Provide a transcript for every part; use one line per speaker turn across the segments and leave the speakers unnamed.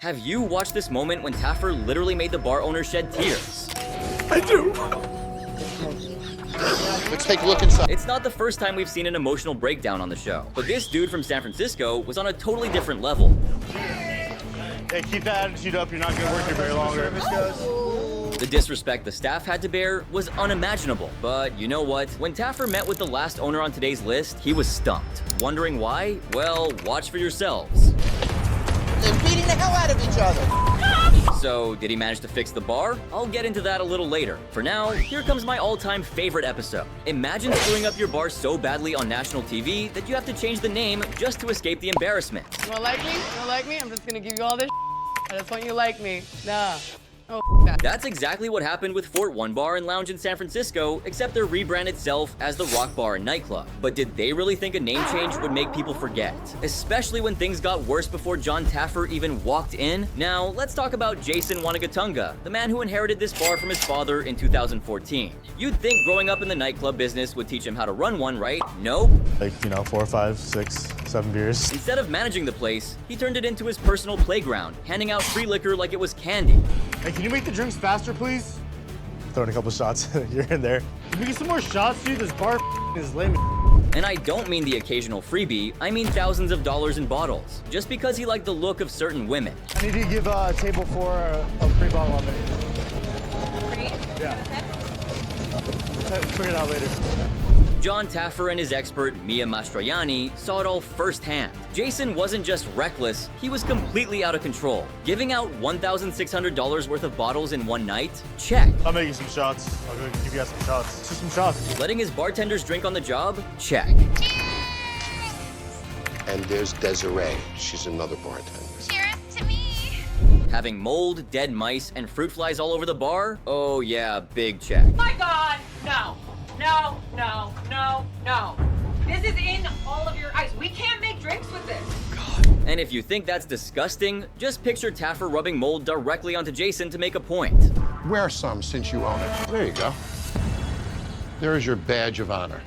Have you watched this moment when Taffer literally made the bar owner shed tears?
I do.
Let's take a look inside.
It's not the first time we've seen an emotional breakdown on the show, but this dude from San Francisco was on a totally different level.
Hey, keep that attitude up. You're not going to work here very longer.
The disrespect the staff had to bear was unimaginable. But you know what? When Taffer met with the last owner on today's list, he was stumped. Wondering why? Well, watch for yourselves.
They're beating the hell out of each other.
So, did he manage to fix the bar? I'll get into that a little later. For now, here comes my all-time favorite episode. Imagine screwing up your bar so badly on national TV that you have to change the name just to escape the embarrassment.
You don't like me? You don't like me? I'm just gonna give you all this. I just want you to like me. Nah. Oh, that.
That's exactly what happened with Fort One Bar and Lounge in San Francisco, except their rebrand itself as the Rock Bar and Nightclub. But did they really think a name change would make people forget? Especially when things got worse before John Taffer even walked in? Now, let's talk about Jason Wanagatunga, the man who inherited this bar from his father in 2014. You'd think growing up in the nightclub business would teach him how to run one, right? Nope.
Like, 4, 5, 6, 7 beers.
Instead of managing the place, he turned it into his personal playground, handing out free liquor like it was candy.
Hey, can you make the drinks faster, please? Throwing a couple shots here and there. Can we get some more shots, dude? This bar is lame.
And I don't mean the occasional freebie, I mean thousands of dollars in bottles, just because he liked the look of certain women.
I need to give table 4 a free bottle of it.
Free?
Yeah. We'll figure it out later.
John Taffer and his expert, Mia Mastroianni, saw it all firsthand. Jason wasn't just reckless, he was completely out of control. Giving out $1,600 worth of bottles in one night? Check.
I'll make you some shots. I'll go give you guys some shots. Just some shots.
Letting his bartenders drink on the job? Check.
And there's Desiree. She's another bartender.
Cheers to me.
Having mold, dead mice, and fruit flies all over the bar? Oh yeah, big check.
My God, no. No, no, no, no. This is in all of your eyes. We can't make drinks with this.
And if you think that's disgusting, just picture Taffer rubbing mold directly onto Jason to make a point.
Wear some since you own it. There you go. There is your badge of honor.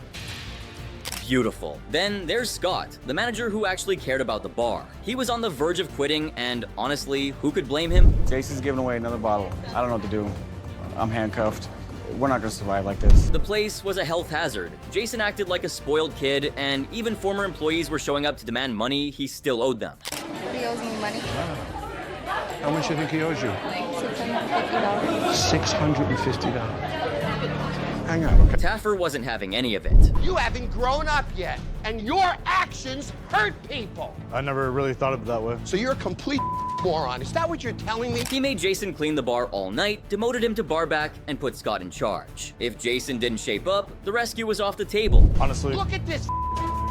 Beautiful. Then there's Scott, the manager who actually cared about the bar. He was on the verge of quitting, and honestly, who could blame him?
Jason's giving away another bottle. I don't know what to do. I'm handcuffed. We're not gonna survive like this.
The place was a health hazard. Jason acted like a spoiled kid, and even former employees were showing up to demand money he still owed them.
He owes me money.
How much do you think he owes you?
Like $650.
$650. Hang on, okay?
Taffer wasn't having any of it.
You haven't grown up yet, and your actions hurt people.
I never really thought of it that way.
So you're a complete moron. Is that what you're telling me?
He made Jason clean the bar all night, demoted him to barback, and put Scott in charge. If Jason didn't shape up, the rescue was off the table.
Honestly.
Look at this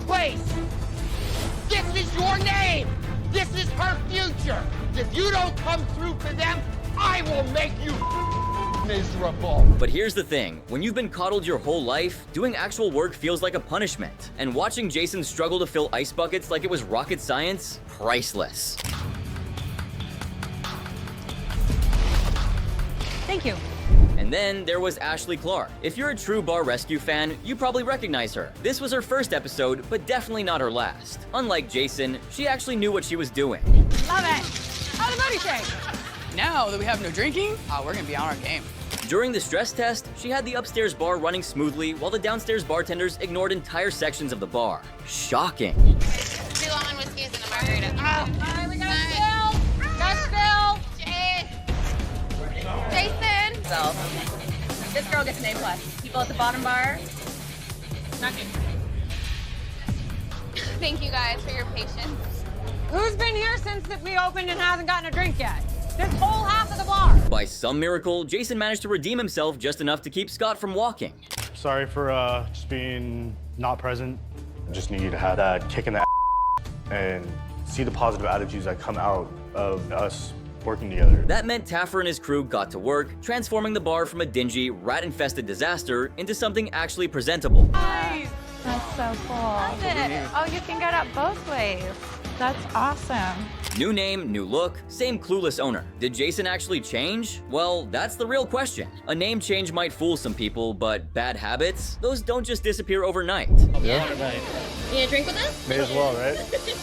place. This is your name. This is her future. If you don't come through for them, I will make you miserable.
But here's the thing, when you've been coddled your whole life, doing actual work feels like a punishment. And watching Jason struggle to fill ice buckets like it was rocket science, priceless.
Thank you.
And then there was Ashley Clark. If you're a true Bar Rescue fan, you probably recognize her. This was her first episode, but definitely not her last. Unlike Jason, she actually knew what she was doing.
Love it. How the booty shake? Now that we have no drinking, we're gonna be on our game.
During the stress test, she had the upstairs bar running smoothly while the downstairs bartenders ignored entire sections of the bar. Shocking.
2 lemon whiskeys and a margarita. All right, we got spill. Got spill. Jason.
So, this girl gets an A+. People at the bottom bar, not good.
Thank you guys for your patience.
Who's been here since we opened and hasn't gotten a drink yet? This whole half of the bar.
By some miracle, Jason managed to redeem himself just enough to keep Scott from walking.
Sorry for just being not present. I just need you to have that kick in the and see the positive attitudes that come out of us working together.
That meant Taffer and his crew got to work, transforming the bar from a dingy, rat-infested disaster into something actually presentable.
Nice. That's so cool.
Love it.
Oh, you can get up both ways. That's awesome.
New name, new look, same clueless owner. Did Jason actually change? Well, that's the real question. A name change might fool some people, but bad habits? Those don't just disappear overnight.
Yeah. You need a drink with us?
May as well, right?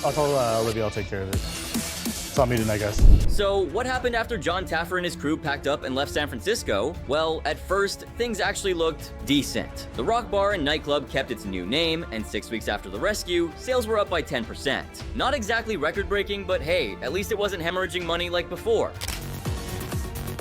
I'll tell Olivia I'll take care of it. It's saw me tonight, guys.
So, what happened after John Taffer and his crew packed up and left San Francisco? Well, at first, things actually looked decent. The Rock Bar and nightclub kept its new name, and 6 weeks after the rescue, sales were up by 10%. Not exactly record-breaking, but hey, at least it wasn't hemorrhaging money like before.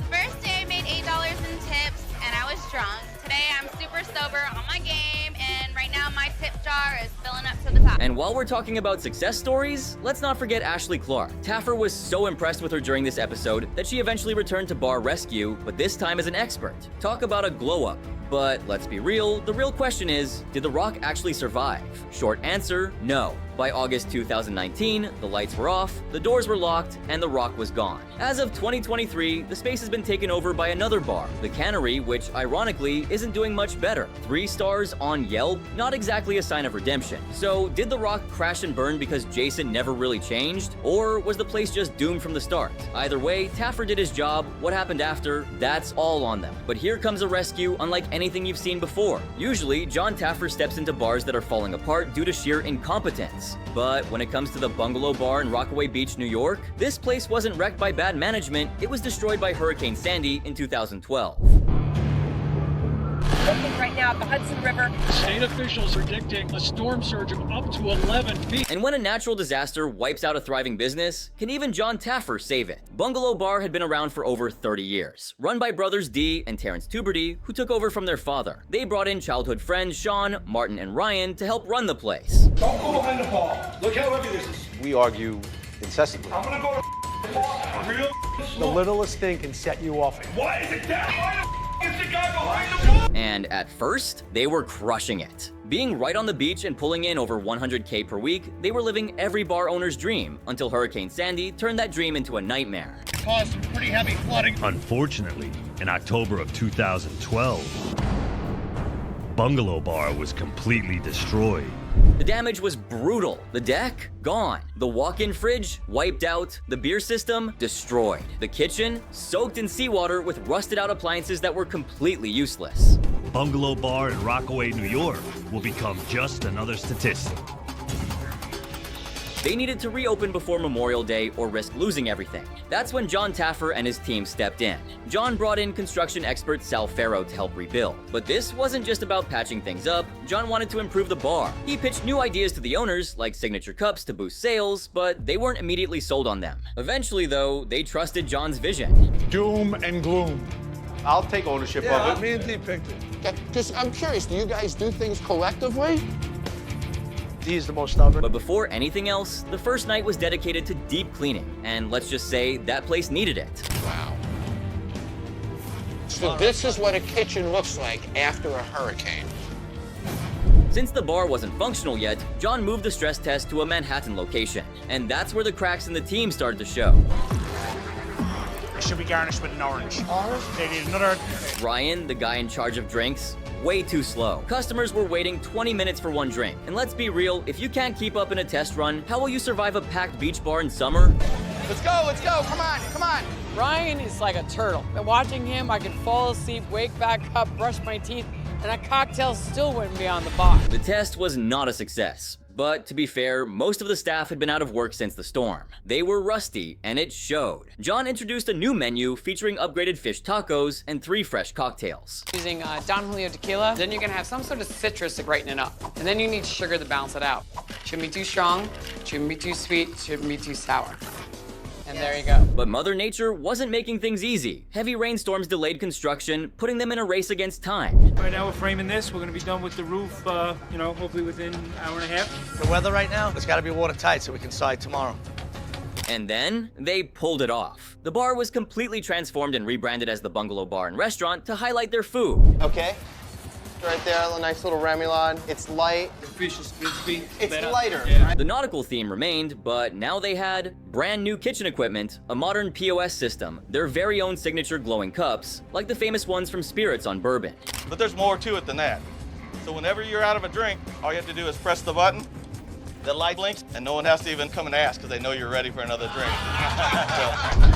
First day I made $8 in tips and I was drunk. Today I'm super sober, on my game, and right now my tip jar is filling up to the top.
And while we're talking about success stories, let's not forget Ashley Clark. Taffer was so impressed with her during this episode that she eventually returned to bar rescue, but this time as an expert. Talk about a glow-up. But let's be real, the real question is, did The Rock actually survive? Short answer, no. By August 2019, the lights were off, the doors were locked, and The Rock was gone. As of 2023, the space has been taken over by another bar, The Cannery, which ironically isn't doing much better. 3 stars on Yelp, not exactly a sign of redemption. So did The Rock crash and burn because Jason never really changed? Or was the place just doomed from the start? Either way, Taffer did his job. What happened after? That's all on them. But here comes a rescue unlike anything you've seen before. Usually, John Taffer steps into bars that are falling apart due to sheer incompetence. But when it comes to the Bungalow Bar in Rockaway Beach, New York, this place wasn't wrecked by bad management, it was destroyed by Hurricane Sandy in 2012.
Looking right now at the Hudson River.
State officials are predicting a storm surge of up to 11 feet.
And when a natural disaster wipes out a thriving business, can even John Taffer save it? Bungalow Bar had been around for over 30 years, run by brothers Dee and Terrence Tuberty, who took over from their father. They brought in childhood friends Sean, Martin, and Ryan to help run the place.
Don't go behind the ball. Look how heavy this is.
We argue incessantly.
I'm gonna go to the ball real slow.
The littlest thing can set you off.
Why is it that? Why the is the guy behind the ball?
And at first, they were crushing it. Being right on the beach and pulling in over $100K per week, they were living every bar owner's dream until Hurricane Sandy turned that dream into a nightmare.
Caused some pretty heavy flooding.
Unfortunately, in October of 2012, Bungalow Bar was completely destroyed.
The damage was brutal. The deck, gone. The walk-in fridge, wiped out. The beer system, destroyed. The kitchen, soaked in seawater with rusted-out appliances that were completely useless.
Bungalow Bar in Rockaway, New York will become just another statistic.
They needed to reopen before Memorial Day or risk losing everything. That's when John Taffer and his team stepped in. John brought in construction expert Sal Farrow to help rebuild. But this wasn't just about patching things up. John wanted to improve the bar. He pitched new ideas to the owners, like signature cups to boost sales, but they weren't immediately sold on them. Eventually, though, they trusted John's vision.
Doom and gloom.
I'll take ownership of it.
Me and Dee picked it.
Just, I'm curious, do you guys do things collectively?
Dee is the most stubborn.
But before anything else, the first night was dedicated to deep cleaning, and let's just say that place needed it.
Wow. So this is what a kitchen looks like after a hurricane.
Since the bar wasn't functional yet, John moved the stress test to a Manhattan location, and that's where the cracks in the team started to show.
It should be garnished with an orange. Orange? They need another.
Ryan, the guy in charge of drinks, way too slow. Customers were waiting 20 minutes for one drink. And let's be real, if you can't keep up in a test run, how will you survive a packed beach bar in summer?
Let's go, come on, come on.
Ryan is like a turtle. And watching him, I could fall asleep, wake back up, brush my teeth, and a cocktail still wouldn't be on the bar.
The test was not a success. But to be fair, most of the staff had been out of work since the storm. They were rusty, and it showed. John introduced a new menu featuring upgraded fish tacos and 3 fresh cocktails.
Using Don Julio tequila, then you're gonna have some sort of citrus to brighten it up. And then you need sugar to balance it out. Shouldn't be too strong, shouldn't be too sweet, shouldn't be too sour. And there you go.
But Mother Nature wasn't making things easy. Heavy rainstorms delayed construction, putting them in a race against time.
Right now we're framing this. We're gonna be done with the roof, hopefully within an hour and a half.
The weather right now, it's got to be watertight so we can side tomorrow.
And then, they pulled it off. The bar was completely transformed and rebranded as the Bungalow Bar and Restaurant to highlight their food.
Okay. Right there, a nice little remoulade. It's light.
The fish is crispy.
It's lighter.
Yeah.
The nautical theme remained, but now they had brand new kitchen equipment, a modern POS system, their very own signature glowing cups, like the famous ones from Spirits on Bourbon.
But there's more to it than that. So whenever you're out of a drink, all you have to do is press the button, the light blinks, and no one has to even come and ask because they know you're ready for another drink.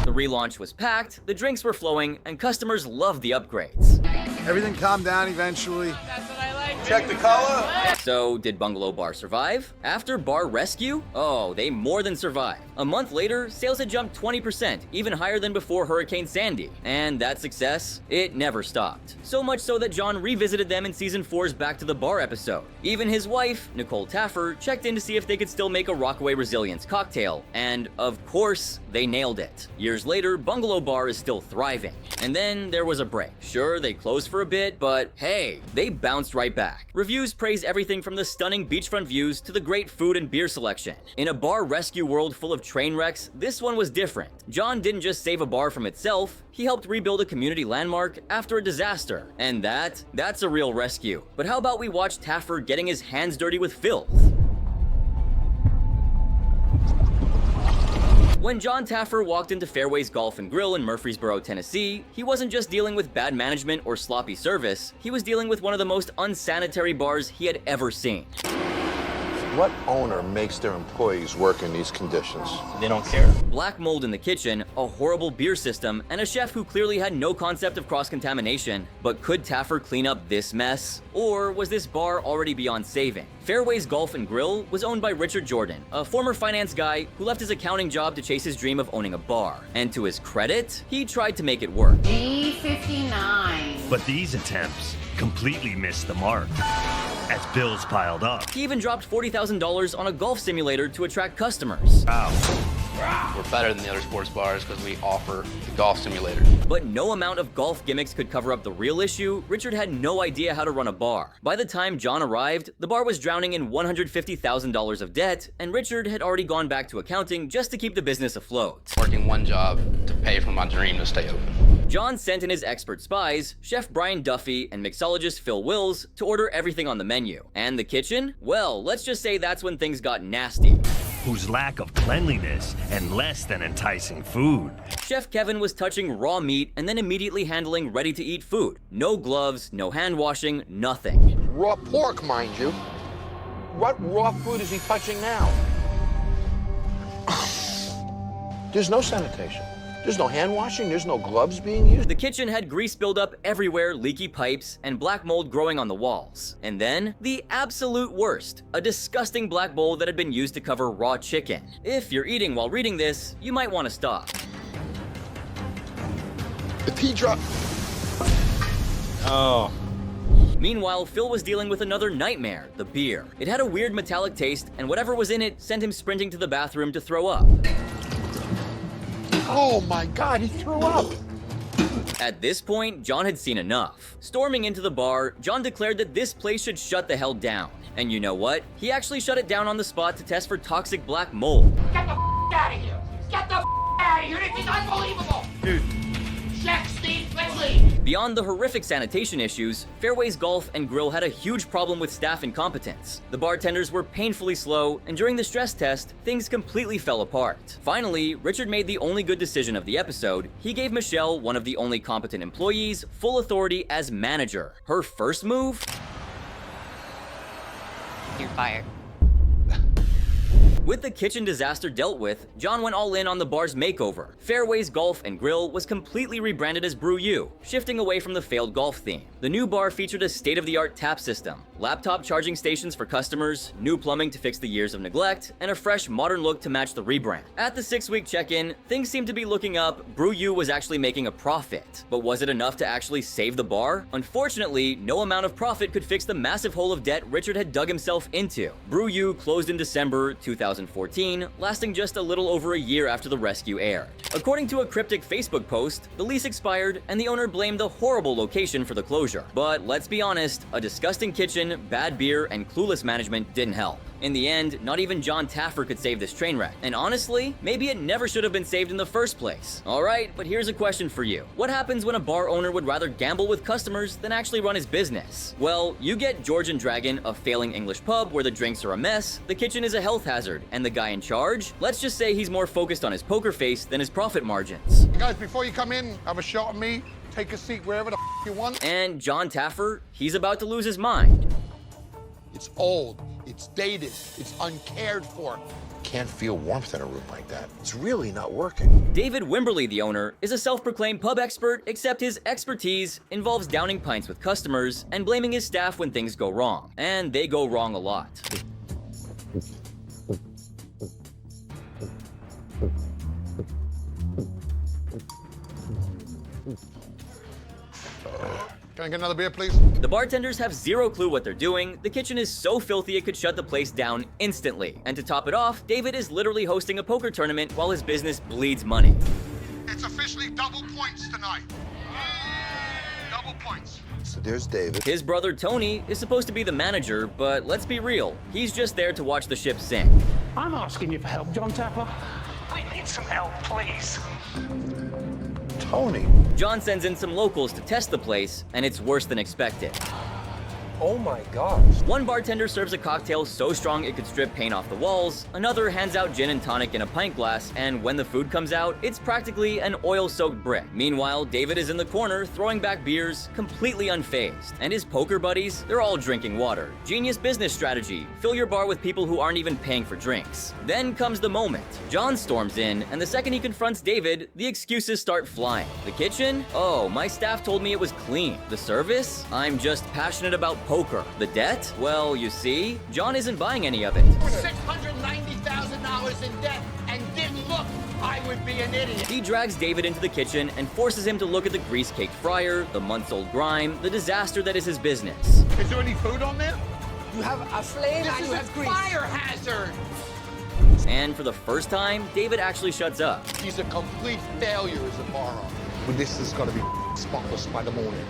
The relaunch was packed, the drinks were flowing, and customers loved the upgrades.
Everything calmed down eventually.
That's what I like
Check the color.
So, did Bungalow Bar survive? After bar rescue? Oh, they more than survived. A month later, sales had jumped 20%, even higher than before Hurricane Sandy. And that success? It never stopped. So much so that John revisited them in season 4's Back to the Bar episode. Even his wife, Nicole Taffer, checked in to see if they could still make a Rockaway Resilience cocktail. And, of course, they nailed it. Years later, Bungalow Bar is still thriving. And then there was a break. Sure, they closed for a bit, but hey, they bounced right back. Reviews praise everything from the stunning beachfront views to the great food and beer selection. In a bar rescue world full of train wrecks, this one was different. John didn't just save a bar from itself, he helped rebuild a community landmark after a disaster. And that's a real rescue. But how about we watch Taffer getting his hands dirty with filth? When John Taffer walked into Fairways Golf and Grill in Murfreesboro, Tennessee, he wasn't just dealing with bad management or sloppy service, he was dealing with one of the most unsanitary bars he had ever seen.
What owner makes their employees work in these conditions?
They don't care. Black mold in the kitchen, a horrible beer system, and a chef who clearly had no concept of cross-contamination. But could Taffer clean up this mess? Or was this bar already beyond saving? Fairways Golf and Grill was owned by Richard Jordan, a former finance guy who left his accounting job to chase his dream of owning a bar. And to his credit, he tried to make it work.
D59.
But these attempts completely missed the mark as bills piled up.
He even dropped $40,000 on a golf simulator to attract customers.
Wow.
We're better than the other sports bars because we offer the golf simulator.
But no amount of golf gimmicks could cover up the real issue. Richard had no idea how to run a bar. By the time John arrived, the bar was drowning in $150,000 of debt, and Richard had already gone back to accounting just to keep the business afloat.
Working one job to pay for my dream to stay open.
John sent in his expert spies, Chef Brian Duffy and mixologist Phil Wills, to order everything on the menu. And the kitchen? Well, let's just say that's when things got nasty.
Whose lack of cleanliness and less than enticing food.
Chef Kevin was touching raw meat and then immediately handling ready-to-eat food. No gloves, no hand washing, nothing.
Raw pork, mind you. What raw food is he touching now? There's no sanitation. There's no hand washing, there's no gloves being used.
The kitchen had grease buildup everywhere, leaky pipes, and black mold growing on the walls. And then, the absolute worst, a disgusting black bowl that had been used to cover raw chicken. If you're eating while reading this, you might want to stop.
The pea drop.
Oh.
Meanwhile, Phil was dealing with another nightmare, the beer. It had a weird metallic taste, and whatever was in it sent him sprinting to the bathroom to throw up.
Oh my God, he threw up.
At this point, John had seen enough. Storming into the bar, John declared that this place should shut the hell down. And you know what? He actually shut it down on the spot to test for toxic black mold.
Get the out of here. Get the out of here. This is unbelievable.
Dude.
Check, Steve, let's leave.
Beyond the horrific sanitation issues, Fairways Golf and Grill had a huge problem with staff incompetence. The bartenders were painfully slow, and during the stress test, things completely fell apart. Finally, Richard made the only good decision of the episode. He gave Michelle, one of the only competent employees, full authority as manager. Her first move?
You're fired.
With the kitchen disaster dealt with, John went all in on the bar's makeover. Fairways Golf and Grill was completely rebranded as Brew U, shifting away from the failed golf theme. The new bar featured a state-of-the-art tap system, laptop charging stations for customers, new plumbing to fix the years of neglect, and a fresh modern look to match the rebrand. At the 6-week check-in, things seemed to be looking up. Brew U was actually making a profit. But was it enough to actually save the bar? Unfortunately, no amount of profit could fix the massive hole of debt Richard had dug himself into. Brew U closed in December 2014, lasting just a little over a year after the rescue aired. According to a cryptic Facebook post, the lease expired and the owner blamed the horrible location for the closure. But let's be honest, a disgusting kitchen, bad beer, and clueless management didn't help. In the end, not even John Taffer could save this train wreck. And honestly, maybe it never should have been saved in the first place. Alright, but here's a question for you. What happens when a bar owner would rather gamble with customers than actually run his business? Well, you get George and Dragon, a failing English pub where the drinks are a mess, the kitchen is a health hazard, and the guy in charge? Let's just say he's more focused on his poker face than his profit margins.
Guys, before you come in, have a shot of me. Take a seat wherever the you want.
And John Taffer, he's about to lose his mind.
It's old, it's dated, it's uncared for.
can't feel warmth in a room like that. It's really not working.
David Wimberly, the owner, is a self-proclaimed pub expert, except his expertise involves downing pints with customers and blaming his staff when things go wrong. And they go wrong a lot.
Can I get another beer, please?
The bartenders have zero clue what they're doing. The kitchen is so filthy it could shut the place down instantly. And to top it off, David is literally hosting a poker tournament while his business bleeds money.
It's officially double points tonight. Double points. So there's David.
His brother Tony is supposed to be the manager, but let's be real, he's just there to watch the ship sink.
I'm asking you for help, John Tapper. We need some help, please.
Tony.
John sends in some locals to test the place, and it's worse than expected.
Oh my gosh.
One bartender serves a cocktail so strong it could strip paint off the walls, another hands out gin and tonic in a pint glass, and when the food comes out, it's practically an oil-soaked brick. Meanwhile, David is in the corner, throwing back beers, completely unfazed. And his poker buddies, they're all drinking water. Genius business strategy. Fill your bar with people who aren't even paying for drinks. Then comes the moment. John storms in, and the second he confronts David, the excuses start flying. The kitchen? Oh, my staff told me it was clean. The service? I'm just passionate about poker. The debt? Well, you see, John isn't buying any of it.
For $690,000 in debt and didn't look, I would be an idiot.
He drags David into the kitchen and forces him to look at the grease-caked fryer, the months-old grime, the disaster that is his business.
Is there any food on there?
You have a flame
This
and
is
you
a
have grease.
fire hazard.
And for the first time, David actually shuts up.
He's a complete failure as a bar owner.
But this is gonna be spotless by the morning.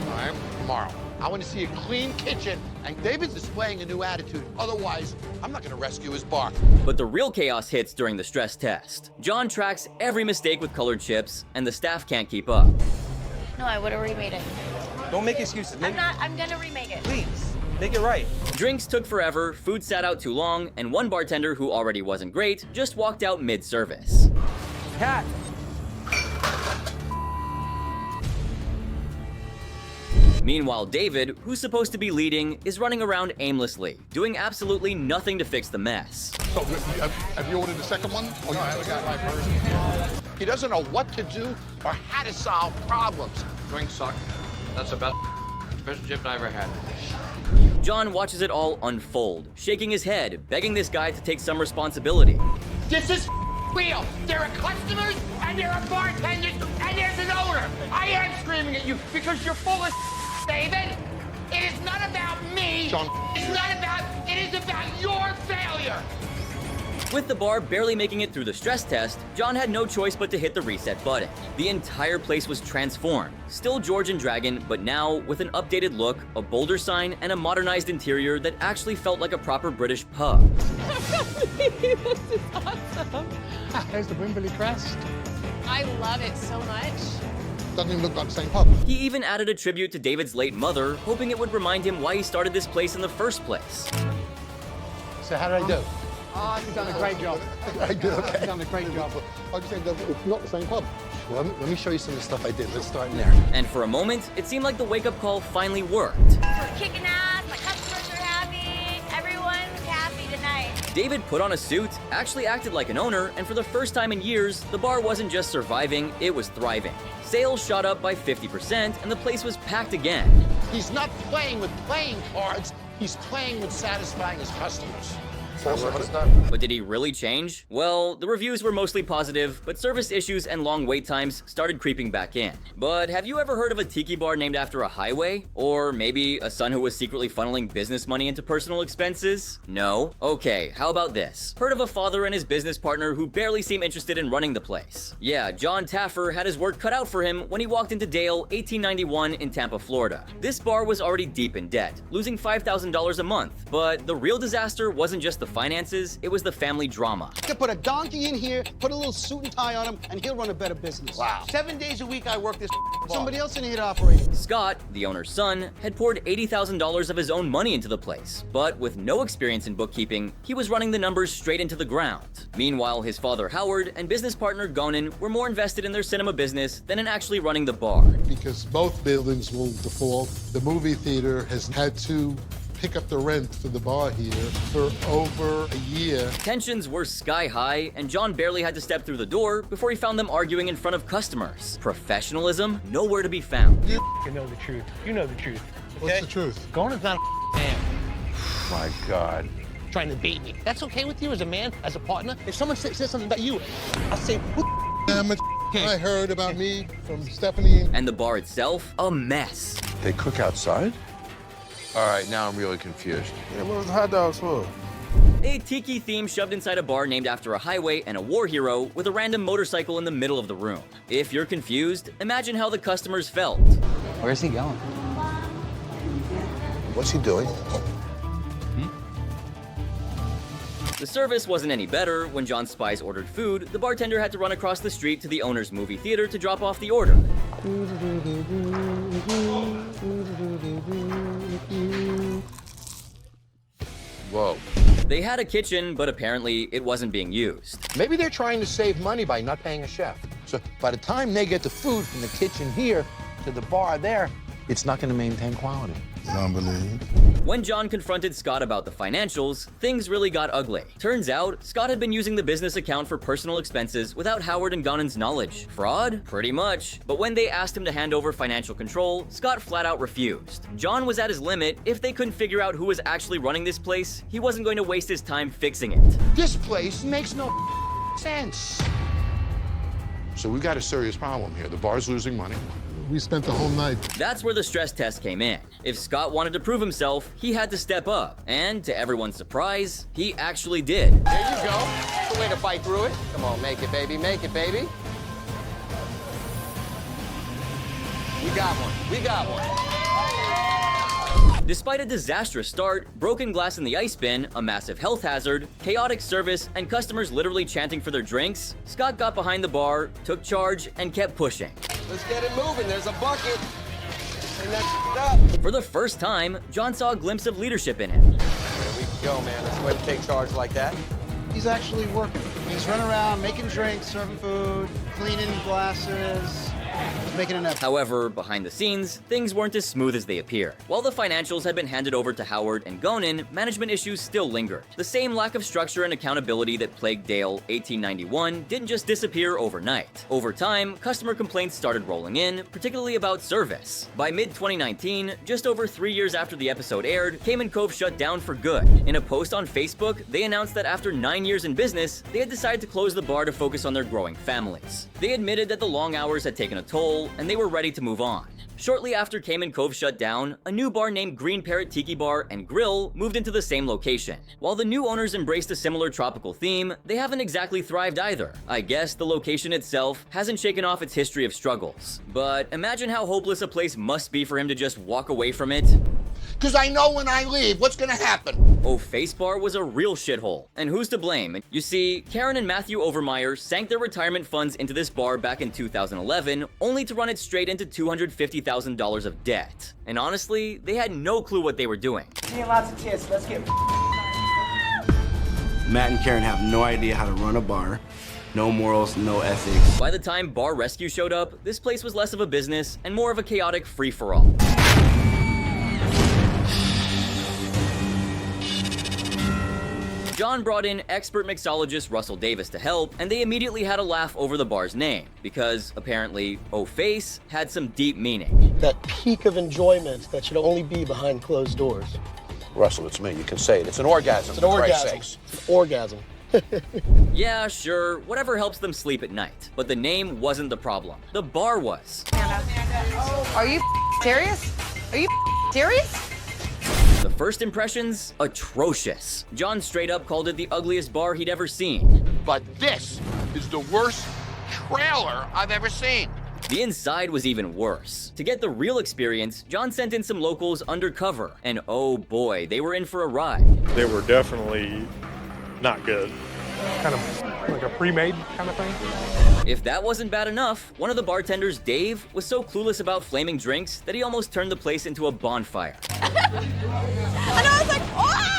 All right, tomorrow. I want to see a clean kitchen, and David's displaying a new attitude. Otherwise, I'm not going to rescue his bar.
But the real chaos hits during the stress test. John tracks every mistake with colored chips, and the staff can't keep up.
No, I would have remade it.
Don't make excuses.
I'm gonna remake it.
Please, make it right.
Drinks took forever, food sat out too long, and one bartender who already wasn't great just walked out mid-service.
Cat.
Meanwhile, David, who's supposed to be leading, is running around aimlessly, doing absolutely nothing to fix the mess.
So, have you ordered the second one? Oh, no, I haven't got my first.
He doesn't know what to do or how to solve problems.
Drinks suck. That's the best fish and chip I ever had.
John watches it all unfold, shaking his head, begging this guy to take some responsibility.
This is real. There are customers, and there are bartenders, and there's an owner. I am screaming at you because you're full of David. It is not about me.
John.
It's not about, it is about your failure.
With the bar barely making it through the stress test, John had no choice but to hit the reset button. The entire place was transformed. Still George and Dragon, but now with an updated look, a bolder sign, and a modernized interior that actually felt like a proper British pub.
This is awesome.
There's the Wimberley crest.
I love it so much.
Doesn't even look like the same pub.
He even added a tribute to David's late mother, hoping it would remind him why he started this place in the first place.
So how did I do?
Oh, you've done a great job.
I did, okay.
You've done a great job.
I'm just saying that it's not the same pub. Well, let me show you some of the stuff I did. Let's start in there.
And for a moment, it seemed like the wake-up call finally worked.
We're kicking ass. My customers are happy. Everyone's happy tonight.
David put on a suit, actually acted like an owner, and for the first time in years, the bar wasn't just surviving, it was thriving. Sales shot up by 50%, and the place was packed again.
He's not playing with playing cards. He's playing with satisfying his customers.
But did he really change? Well, the reviews were mostly positive, but service issues and long wait times started creeping back in. But have you ever heard of a tiki bar named after a highway? Or maybe a son who was secretly funneling business money into personal expenses? No? Okay, how about this? Heard of a father and his business partner who barely seem interested in running the place. Yeah, John Taffer had his work cut out for him when he walked into Dale 1891 in Tampa, Florida. This bar was already deep in debt, losing $5,000 a month. But the real disaster wasn't just the finances, it was the family drama.
You could put a donkey in here, put a little suit and tie on him, and he'll run a better business.
Wow.
7 days a week I work this bar. Somebody else in here to operate it.
Scott, the owner's son, had poured $80,000 of his own money into the place, but with no experience in bookkeeping, he was running the numbers straight into the ground. Meanwhile, his father Howard and business partner Gonan were more invested in their cinema business than in actually running the bar.
Because both buildings will default. The movie theater has had to
pick up the rent for the bar here for over a year.
Tensions were sky high, and John barely had to step through the door before he found them arguing in front of customers. Professionalism nowhere to be found.
You know the truth. You know the truth.
What's the truth?
Conan's not a man.
My God.
Trying to bait me. That's okay with you as a man, as a partner? If someone says something about you, I'll say, what
How much I heard about me from Stephanie.
And the bar itself, a mess.
They cook outside? All right, now I'm really confused.
Yeah, what was the hot dogs for?
A tiki theme shoved inside a bar named after a highway and a war hero with a random motorcycle in the middle of the room. If you're confused, imagine how the customers felt.
Where's he going?
What's he doing?
The service wasn't any better. When John's spies ordered food, the bartender had to run across the street to the owner's movie theater to drop off the order.
Whoa.
They had a kitchen, but apparently it wasn't being used.
Maybe they're trying to save money by not paying a chef. So by the time they get the food from the kitchen here to the bar there, it's not going to maintain quality.
Unbelievable.
When John confronted Scott about the financials, things really got ugly. Turns out, Scott had been using the business account for personal expenses without Howard and Gunnan's knowledge. Fraud? Pretty much. But when they asked him to hand over financial control, Scott flat out refused. John was at his limit. If they couldn't figure out who was actually running this place, he wasn't going to waste his time fixing it.
This place makes no sense.
So we've got a serious problem here. The bar's losing money.
We spent the whole night.
That's where the stress test came in. If Scott wanted to prove himself, he had to step up. And to everyone's surprise, he actually did.
There you go. That's the way to fight through it. Come on, make it, baby. Make it, baby. We got one. We got one.
Despite a disastrous start, broken glass in the ice bin, a massive health hazard, chaotic service, and customers literally chanting for their drinks, Scott got behind the bar, took charge, and kept pushing.
Let's get it moving. There's a bucket. Bring that up.
For the first time, John saw a glimpse of leadership in him.
There we go, man. Let's go ahead and take charge like that.
He's actually working. He's running around, making drinks, serving food, cleaning glasses, making an effort.
However, behind the scenes, things weren't as smooth as they appear. While the financials had been handed over to Howard and Gonan, management issues still lingered. The same lack of structure and accountability that plagued Dale 1891 didn't just disappear overnight. Over time, customer complaints started rolling in, particularly about service. By mid-2019, just over 3 years after the episode aired, Cayman Cove shut down for good. In a post on Facebook, they announced that after 9 years in business, they had decided to close the bar to focus on their growing families. They admitted that the long hours had taken a toll, and they were ready to move on. Shortly after Cayman Cove shut down, a new bar named Green Parrot Tiki Bar and Grill moved into the same location. While the new owners embraced a similar tropical theme, they haven't exactly thrived either. I guess the location itself hasn't shaken off its history of struggles. But imagine how hopeless a place must be for him to just walk away from it.
Because I know when I leave, what's going to happen?
Oh, Face Bar was a real shithole. And who's to blame? You see, Karen and Matthew Overmeyer sank their retirement funds into this bar back in 2011, only to run it straight into $250,000 of debt. And honestly, they had no clue what they were doing.
Seeing lots of tits. Let's get.
Matt and Karen have no idea how to run a bar. No morals, no ethics.
By the time Bar Rescue showed up, this place was less of a business and more of a chaotic free-for-all. John brought in expert mixologist Russell Davis to help, and they immediately had a laugh over the bar's name, because apparently, O-Face had some deep meaning.
That peak of enjoyment that should only be behind closed doors.
Russell, it's me. You can say it. It's an orgasm.
It's an orgasm. It's an orgasm.
Yeah, sure, whatever helps them sleep at night. But the name wasn't the problem. The bar was.
Are you serious? Are you serious?
The first impressions, atrocious. John straight up called it the ugliest bar he'd ever seen.
But this is the worst trailer I've ever seen.
The inside was even worse. To get the real experience, John sent in some locals undercover, and oh boy, they were in for a ride.
They were definitely not good. Kind of like a pre-made kind of thing.
If that wasn't bad enough, one of the bartenders, Dave, was so clueless about flaming drinks that he almost turned the place into a bonfire.
And I was like, oh!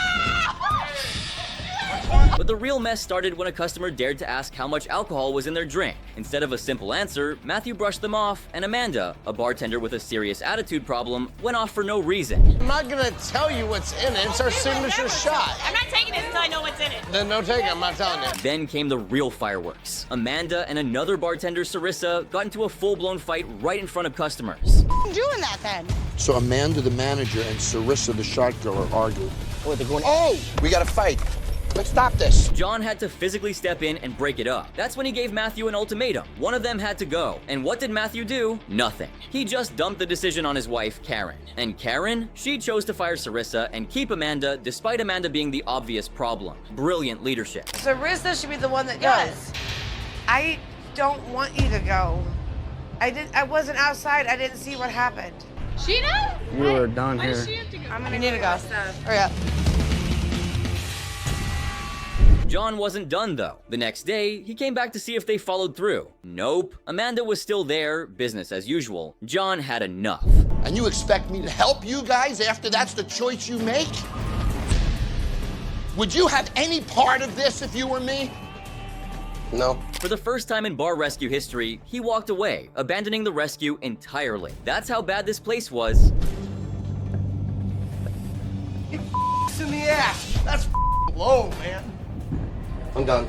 But But the real mess started when a customer dared to ask how much alcohol was in their drink. Instead of a simple answer, Matthew brushed them off, and Amanda, a bartender with a serious attitude problem, went off for no reason.
I'm not gonna tell you what's in it. It's our signature shot.
I'm not taking it until I know what's in it.
Then don't take it. I'm not telling you.
Then came the real fireworks. Amanda and another bartender, Sarissa, got into a full-blown fight right in front of customers.
I'm doing that then.
So Amanda, the manager, and Sarissa, the shot girl, are arguing.
Oh, they're going, oh, we gotta fight. Let's stop this.
John had to physically step in and break it up. That's when he gave Matthew an ultimatum. One of them had to go. And what did Matthew do? Nothing. He just dumped the decision on his wife, Karen. And Karen? She chose to fire Sarissa and keep Amanda, despite Amanda being the obvious problem. Brilliant leadership.
Sarissa should be the one that goes. I don't want you to go. I wasn't outside. I didn't see what happened.
Sheena?
You were done here.
I'm gonna need to go. Hurry up.
John wasn't done though. The next day, he came back to see if they followed through. Nope. Amanda was still there, business as usual. John had enough.
And you expect me to help you guys after that's the choice you make? Would you have any part of this if you were me? No.
For the first time in bar rescue history, he walked away, abandoning the rescue entirely. That's how bad this place was.
It's in the ass. That's low, man.
I'm done.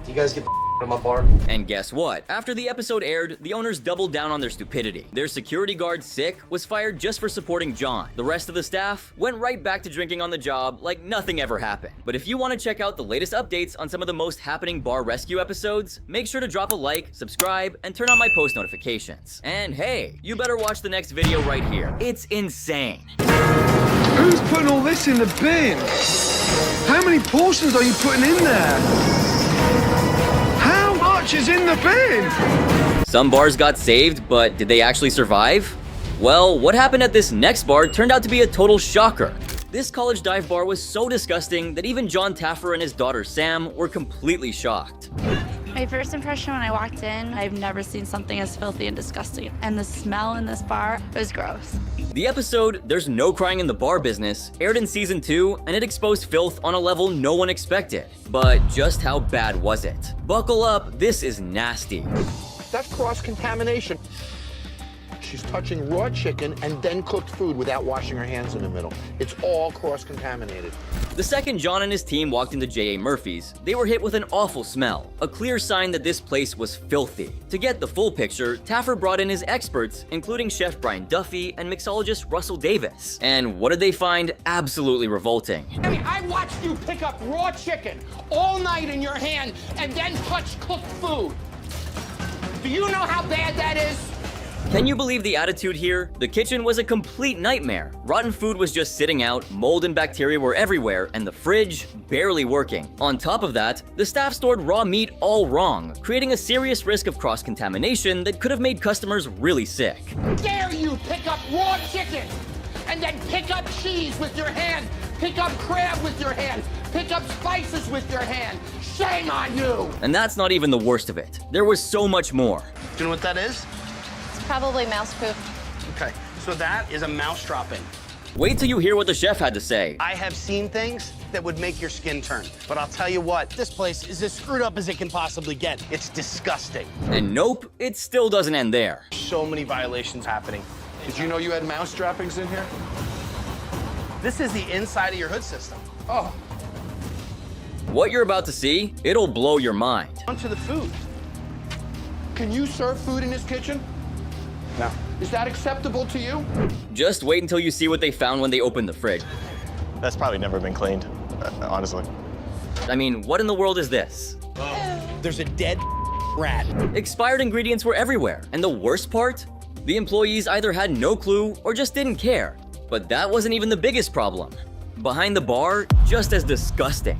You guys get the out of my bar.
And guess what? After the episode aired, the owners doubled down on their stupidity. Their security guard, Sick, was fired just for supporting John. The rest of the staff went right back to drinking on the job like nothing ever happened. But if you want to check out the latest updates on some of the most happening bar rescue episodes, make sure to drop a like, subscribe, and turn on my post notifications. And hey, you better watch the next video right here. It's insane.
Who's putting all this in the bin? How many portions are you putting in there? How much is in the bin?
Some bars got saved, but did they actually survive? Well, what happened at this next bar turned out to be a total shocker. This college dive bar was so disgusting that even John Taffer and his daughter Sam were completely shocked.
My first impression when I walked in, I've never seen something as filthy and disgusting. And the smell in this bar was gross.
The episode, There's No Crying in the Bar Business, aired in season 2, and it exposed filth on a level no one expected. But just how bad was it? Buckle up, this is nasty.
That's cross-contamination. She's touching raw chicken and then cooked food without washing her hands in the middle. It's all cross-contaminated.
The second John and his team walked into J.A. Murphy's, they were hit with an awful smell, a clear sign that this place was filthy. To get the full picture, Taffer brought in his experts, including Chef Brian Duffy and mixologist Russell Davis. And what did they find? Absolutely revolting.
I watched you pick up raw chicken all night in your hand and then touch cooked food. Do you know how bad that is?
Can you believe the attitude here? The kitchen was a complete nightmare. Rotten food was just sitting out, mold and bacteria were everywhere, and the fridge barely working. On top of that, the staff stored raw meat all wrong, creating a serious risk of cross-contamination that could have made customers really sick.
Dare you pick up raw chicken and then pick up cheese with your hand, pick up crab with your hand, pick up spices with your hand. Shame on you!
And that's not even the worst of it. There was so much more.
Do you know what that is?
Probably mouse poop.
Okay, so that is a mouse dropping.
Wait till you hear what the chef had to say.
I have seen things that would make your skin turn, but I'll tell you what, this place is as screwed up as it can possibly get. It's disgusting.
And nope, it still doesn't end there.
So many violations happening.
Did you know you had mouse droppings in here?
This is the inside of your hood system. Oh.
What you're about to see, it'll blow your mind.
Onto the food.
Can you serve food in this kitchen?
No.
Is that acceptable to you?
Just wait until you see what they found when they opened the fridge.
That's probably never been cleaned, honestly.
I mean, what in the world is this?
There's a dead rat.
Expired ingredients were everywhere, and the worst part? The employees either had no clue or just didn't care. But that wasn't even the biggest problem. Behind the bar, just as disgusting.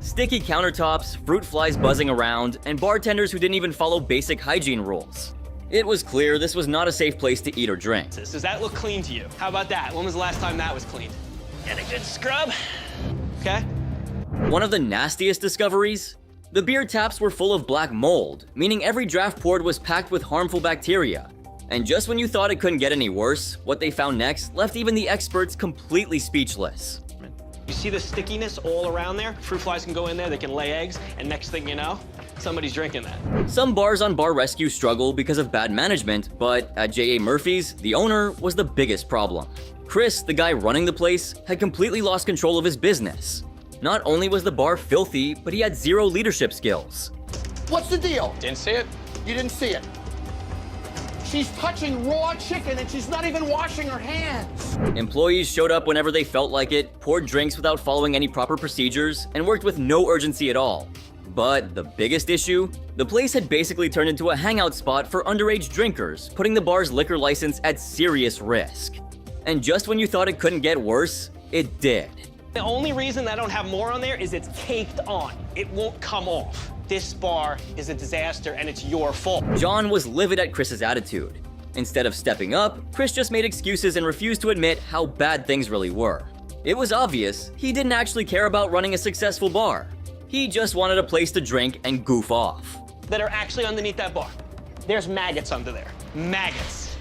Sticky countertops, fruit flies buzzing around, and bartenders who didn't even follow basic hygiene rules. It was clear this was not a safe place to eat or drink.
Does that look clean to you? How about that? When was the last time that was cleaned? Get a good scrub, okay?
One of the nastiest discoveries? The beer taps were full of black mold, meaning every draft poured was packed with harmful bacteria. And just when you thought it couldn't get any worse, what they found next left even the experts completely speechless.
You see the stickiness all around there? Fruit flies can go in there, they can lay eggs, and next thing you know, somebody's drinking that.
Some bars on Bar Rescue struggle because of bad management, but at J.A. Murphy's, the owner was the biggest problem. Chris, the guy running the place, had completely lost control of his business. Not only was the bar filthy, but he had zero leadership skills.
What's the deal?
Didn't see it?
You didn't see it. She's touching raw chicken and she's not even washing her hands.
Employees showed up whenever they felt like it, poured drinks without following any proper procedures, and worked with no urgency at all. But the biggest issue? The place had basically turned into a hangout spot for underage drinkers, putting the bar's liquor license at serious risk. And just when you thought it couldn't get worse, it did.
The only reason I don't have more on there is it's caked on. It won't come off. This bar is a disaster and it's your fault.
John was livid at Chris's attitude. Instead of stepping up, Chris just made excuses and refused to admit how bad things really were. It was obvious he didn't actually care about running a successful bar. He just wanted a place to drink and goof off.
That are actually underneath that bar. There's maggots under there. Maggots.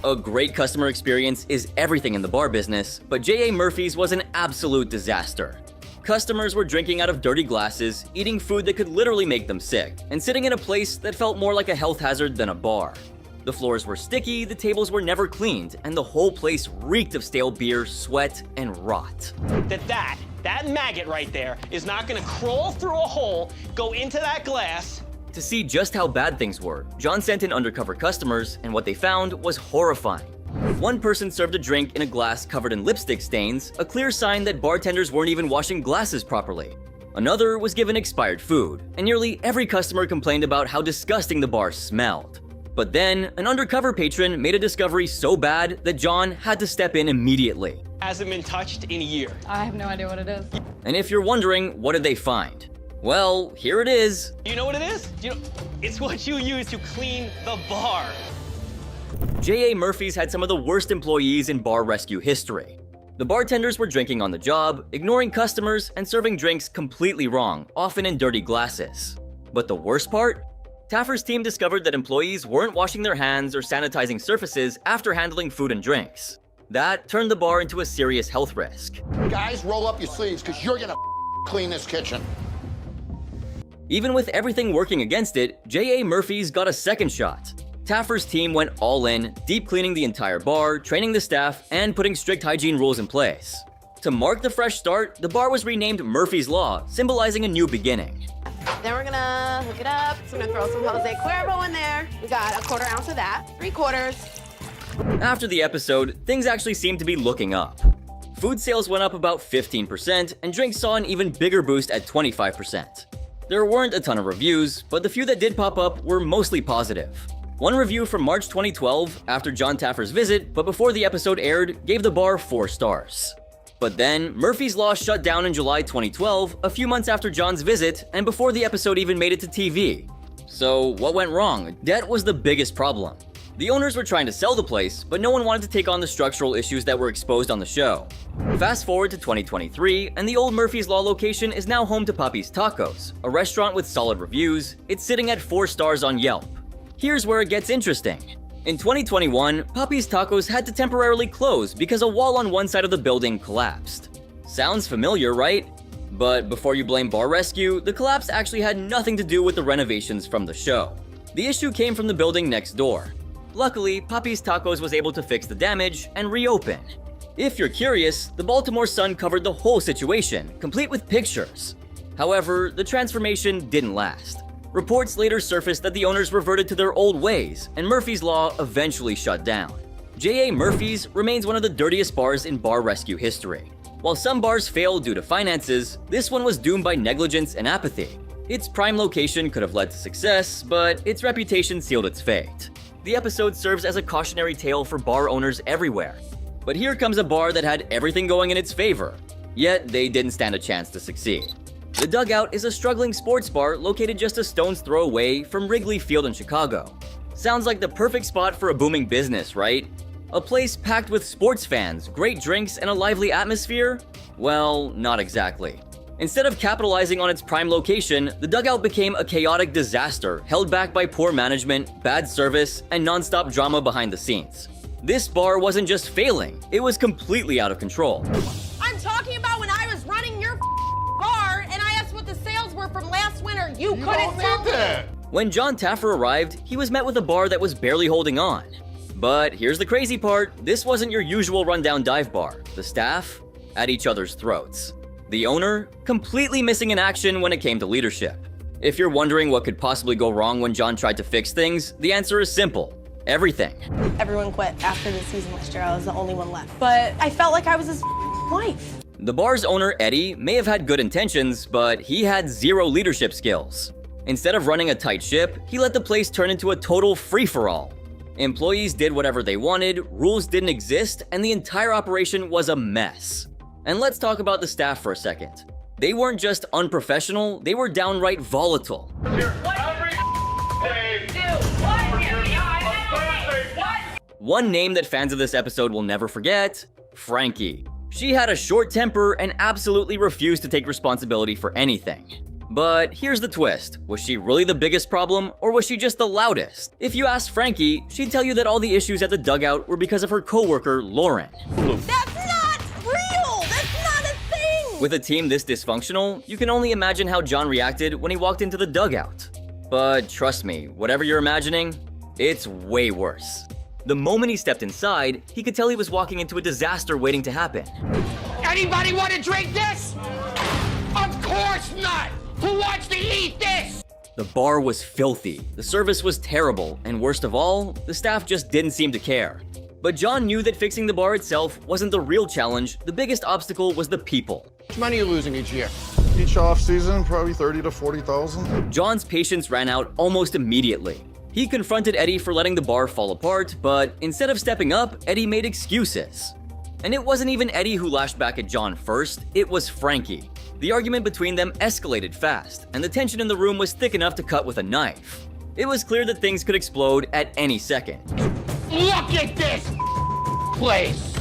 A great customer experience is everything in the bar business, but J.A. Murphy's was an absolute disaster. Customers were drinking out of dirty glasses, eating food that could literally make them sick, and sitting in a place that felt more like a health hazard than a bar. The floors were sticky, the tables were never cleaned, and the whole place reeked of stale beer, sweat, and rot.
That maggot right there is not gonna crawl through a hole, go into that glass.
To see just how bad things were, John sent in undercover customers, and what they found was horrifying. One person served a drink in a glass covered in lipstick stains, a clear sign that bartenders weren't even washing glasses properly. Another was given expired food, and nearly every customer complained about how disgusting the bar smelled. But then, an undercover patron made a discovery so bad that John had to step in immediately.
Hasn't been touched in a year.
I have no idea what it is.
And if you're wondering, what did they find? Well, here it is.
You know what it is? It's what you use to clean the bar.
J.A. Murphy's had some of the worst employees in bar rescue history. The bartenders were drinking on the job, ignoring customers, and serving drinks completely wrong, often in dirty glasses. But the worst part? Taffer's team discovered that employees weren't washing their hands or sanitizing surfaces after handling food and drinks. That turned the bar into a serious health risk.
Guys, roll up your sleeves because you're gonna clean this kitchen.
Even with everything working against it, J.A. Murphy's got a second shot. Taffer's team went all in, deep cleaning the entire bar, training the staff, and putting strict hygiene rules in place. To mark the fresh start, the bar was renamed Murphy's Law, symbolizing a new beginning.
Then we're gonna hook it up. So I'm gonna throw some Jose Cuervo in there. We got a 1/4 ounce of that, 3/4.
After the episode, things actually seemed to be looking up. Food sales went up about 15%, and drinks saw an even bigger boost at 25%. There weren't a ton of reviews, but the few that did pop up were mostly positive. One review from March 2012, after John Taffer's visit, but before the episode aired, gave the bar 4 stars. But then, Murphy's Law shut down in July 2012, a few months after John's visit, and before the episode even made it to TV. So, what went wrong? Debt was the biggest problem. The owners were trying to sell the place, but no one wanted to take on the structural issues that were exposed on the show. Fast forward to 2023, and the old Murphy's Law location is now home to Papi's Tacos, a restaurant with solid reviews. It's sitting at 4 stars on Yelp. Here's where it gets interesting. In 2021, Papi's Tacos had to temporarily close because a wall on one side of the building collapsed. Sounds familiar, right? But before you blame Bar Rescue, the collapse actually had nothing to do with the renovations from the show. The issue came from the building next door. Luckily, Papi's Tacos was able to fix the damage and reopen. If you're curious, the Baltimore Sun covered the whole situation, complete with pictures. However, the transformation didn't last. Reports later surfaced that the owners reverted to their old ways, and Murphy's Law eventually shut down. J.A. Murphy's remains one of the dirtiest bars in bar rescue history. While some bars failed due to finances, this one was doomed by negligence and apathy. Its prime location could have led to success, but its reputation sealed its fate. The episode serves as a cautionary tale for bar owners everywhere. But here comes a bar that had everything going in its favor, yet they didn't stand a chance to succeed. The Dugout is a struggling sports bar located just a stone's throw away from Wrigley Field in Chicago. Sounds like the perfect spot for a booming business, right? A place packed with sports fans, great drinks, and a lively atmosphere? Well, not exactly. Instead of capitalizing on its prime location, the Dugout became a chaotic disaster held back by poor management, bad service, and non-stop drama behind the scenes. This bar wasn't just failing, it was completely out of control.
I'm talking about when You couldn't tell me.
When John Taffer arrived, he was met with a bar that was barely holding on. But here's the crazy part, this wasn't your usual rundown dive bar. The staff, at each other's throats. The owner, completely missing in action when it came to leadership. If you're wondering what could possibly go wrong when John tried to fix things, the answer is simple. Everything.
Everyone quit after the season last year. I was the only one left. But I felt like I was his wife.
The bar's owner, Eddie, may have had good intentions, but he had zero leadership skills. Instead of running a tight ship, he let the place turn into a total free-for-all. Employees did whatever they wanted, rules didn't exist, and the entire operation was a mess. And let's talk about the staff for a second. They weren't just unprofessional, they were downright volatile. One name that fans of this episode will never forget, Frankie. She had a short temper and absolutely refused to take responsibility for anything. But here's the twist. Was she really the biggest problem, or was she just the loudest? If you asked Frankie, she'd tell you that all the issues at the dugout were because of her coworker, Lauren.
That's not real! That's not a thing!
With a team this dysfunctional, you can only imagine how John reacted when he walked into the dugout. But trust me, whatever you're imagining, it's way worse. The moment he stepped inside, he could tell he was walking into a disaster waiting to happen.
Anybody want to drink this? Of course not! Who wants to eat this?
The bar was filthy, the service was terrible, and worst of all, the staff just didn't seem to care. But John knew that fixing the bar itself wasn't the real challenge, the biggest obstacle was the people.
How much money are you losing each year?
Each off season, probably 30 to 40,000.
John's patience ran out almost immediately. He confronted Eddie for letting the bar fall apart, but instead of stepping up, Eddie made excuses. And it wasn't even Eddie who lashed back at John first, it was Frankie. The argument between them escalated fast, and the tension in the room was thick enough to cut with a knife. It was clear that things could explode at any second.
Look at this place!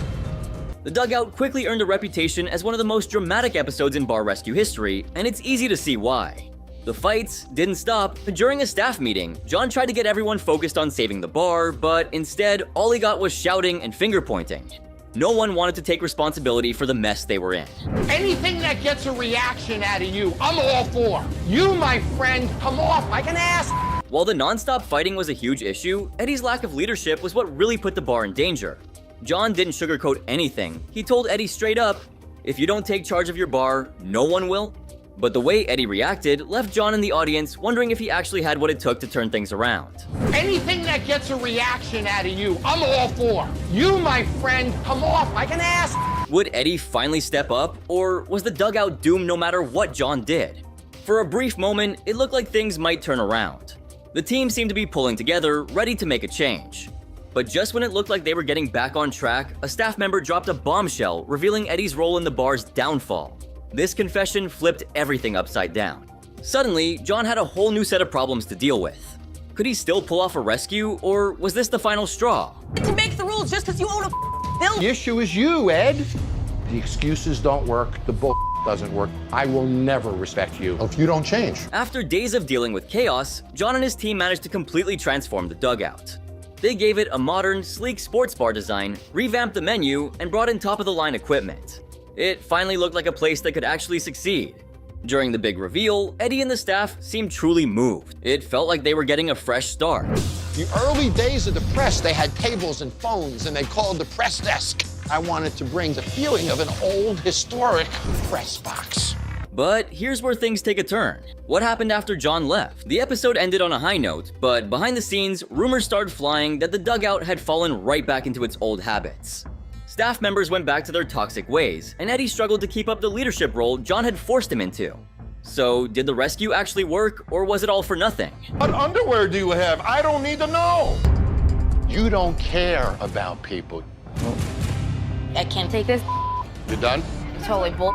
The dugout quickly earned a reputation as one of the most dramatic episodes in bar rescue history, and it's easy to see why. The fights didn't stop. During a staff meeting, John tried to get everyone focused on saving the bar, but instead, all he got was shouting and finger pointing. No one wanted to take responsibility for the mess they were in.
Anything that gets a reaction out of you, I'm all for. You, my friend, come off like an ass.
While the non-stop fighting was a huge issue, Eddie's lack of leadership was what really put the bar in danger. John didn't sugarcoat anything. He told Eddie straight up, if you don't take charge of your bar, no one will. But the way Eddie reacted left John and the audience wondering if he actually had what it took to turn things around.
Anything that gets a reaction out of you, I'm all for. You, my friend, come off like an ass.
Would Eddie finally step up, or was the dugout doomed no matter what John did? For a brief moment, it looked like things might turn around. The team seemed to be pulling together, ready to make a change. But just when it looked like they were getting back on track, a staff member dropped a bombshell revealing Eddie's role in the bar's downfall. This confession flipped everything upside down. Suddenly, John had a whole new set of problems to deal with. Could he still pull off a rescue, or was this the final straw?
To make the rules just because you own a building.
The issue is you, Ed. The excuses don't work. The bull doesn't work. I will never respect you if you don't change.
After days of dealing with chaos, John and his team managed to completely transform the dugout. They gave it a modern, sleek sports bar design, revamped the menu, and brought in top-of-the-line equipment. It finally looked like a place that could actually succeed. During the big reveal, Eddie and the staff seemed truly moved. It felt like they were getting a fresh start.
The early days of the press, they had tables and phones, and they called the press desk. I wanted to bring the feeling of an old, historic press box.
But here's where things take a turn. What happened after John left? The episode ended on a high note, but behind the scenes, rumors started flying that the dugout had fallen right back into its old habits. Staff members went back to their toxic ways, and Eddie struggled to keep up the leadership role John had forced him into. So, did the rescue actually work, or was it all for nothing?
What underwear do you have? I don't need to know.
You don't care about people.
I can't take this.
You done?
Totally bull.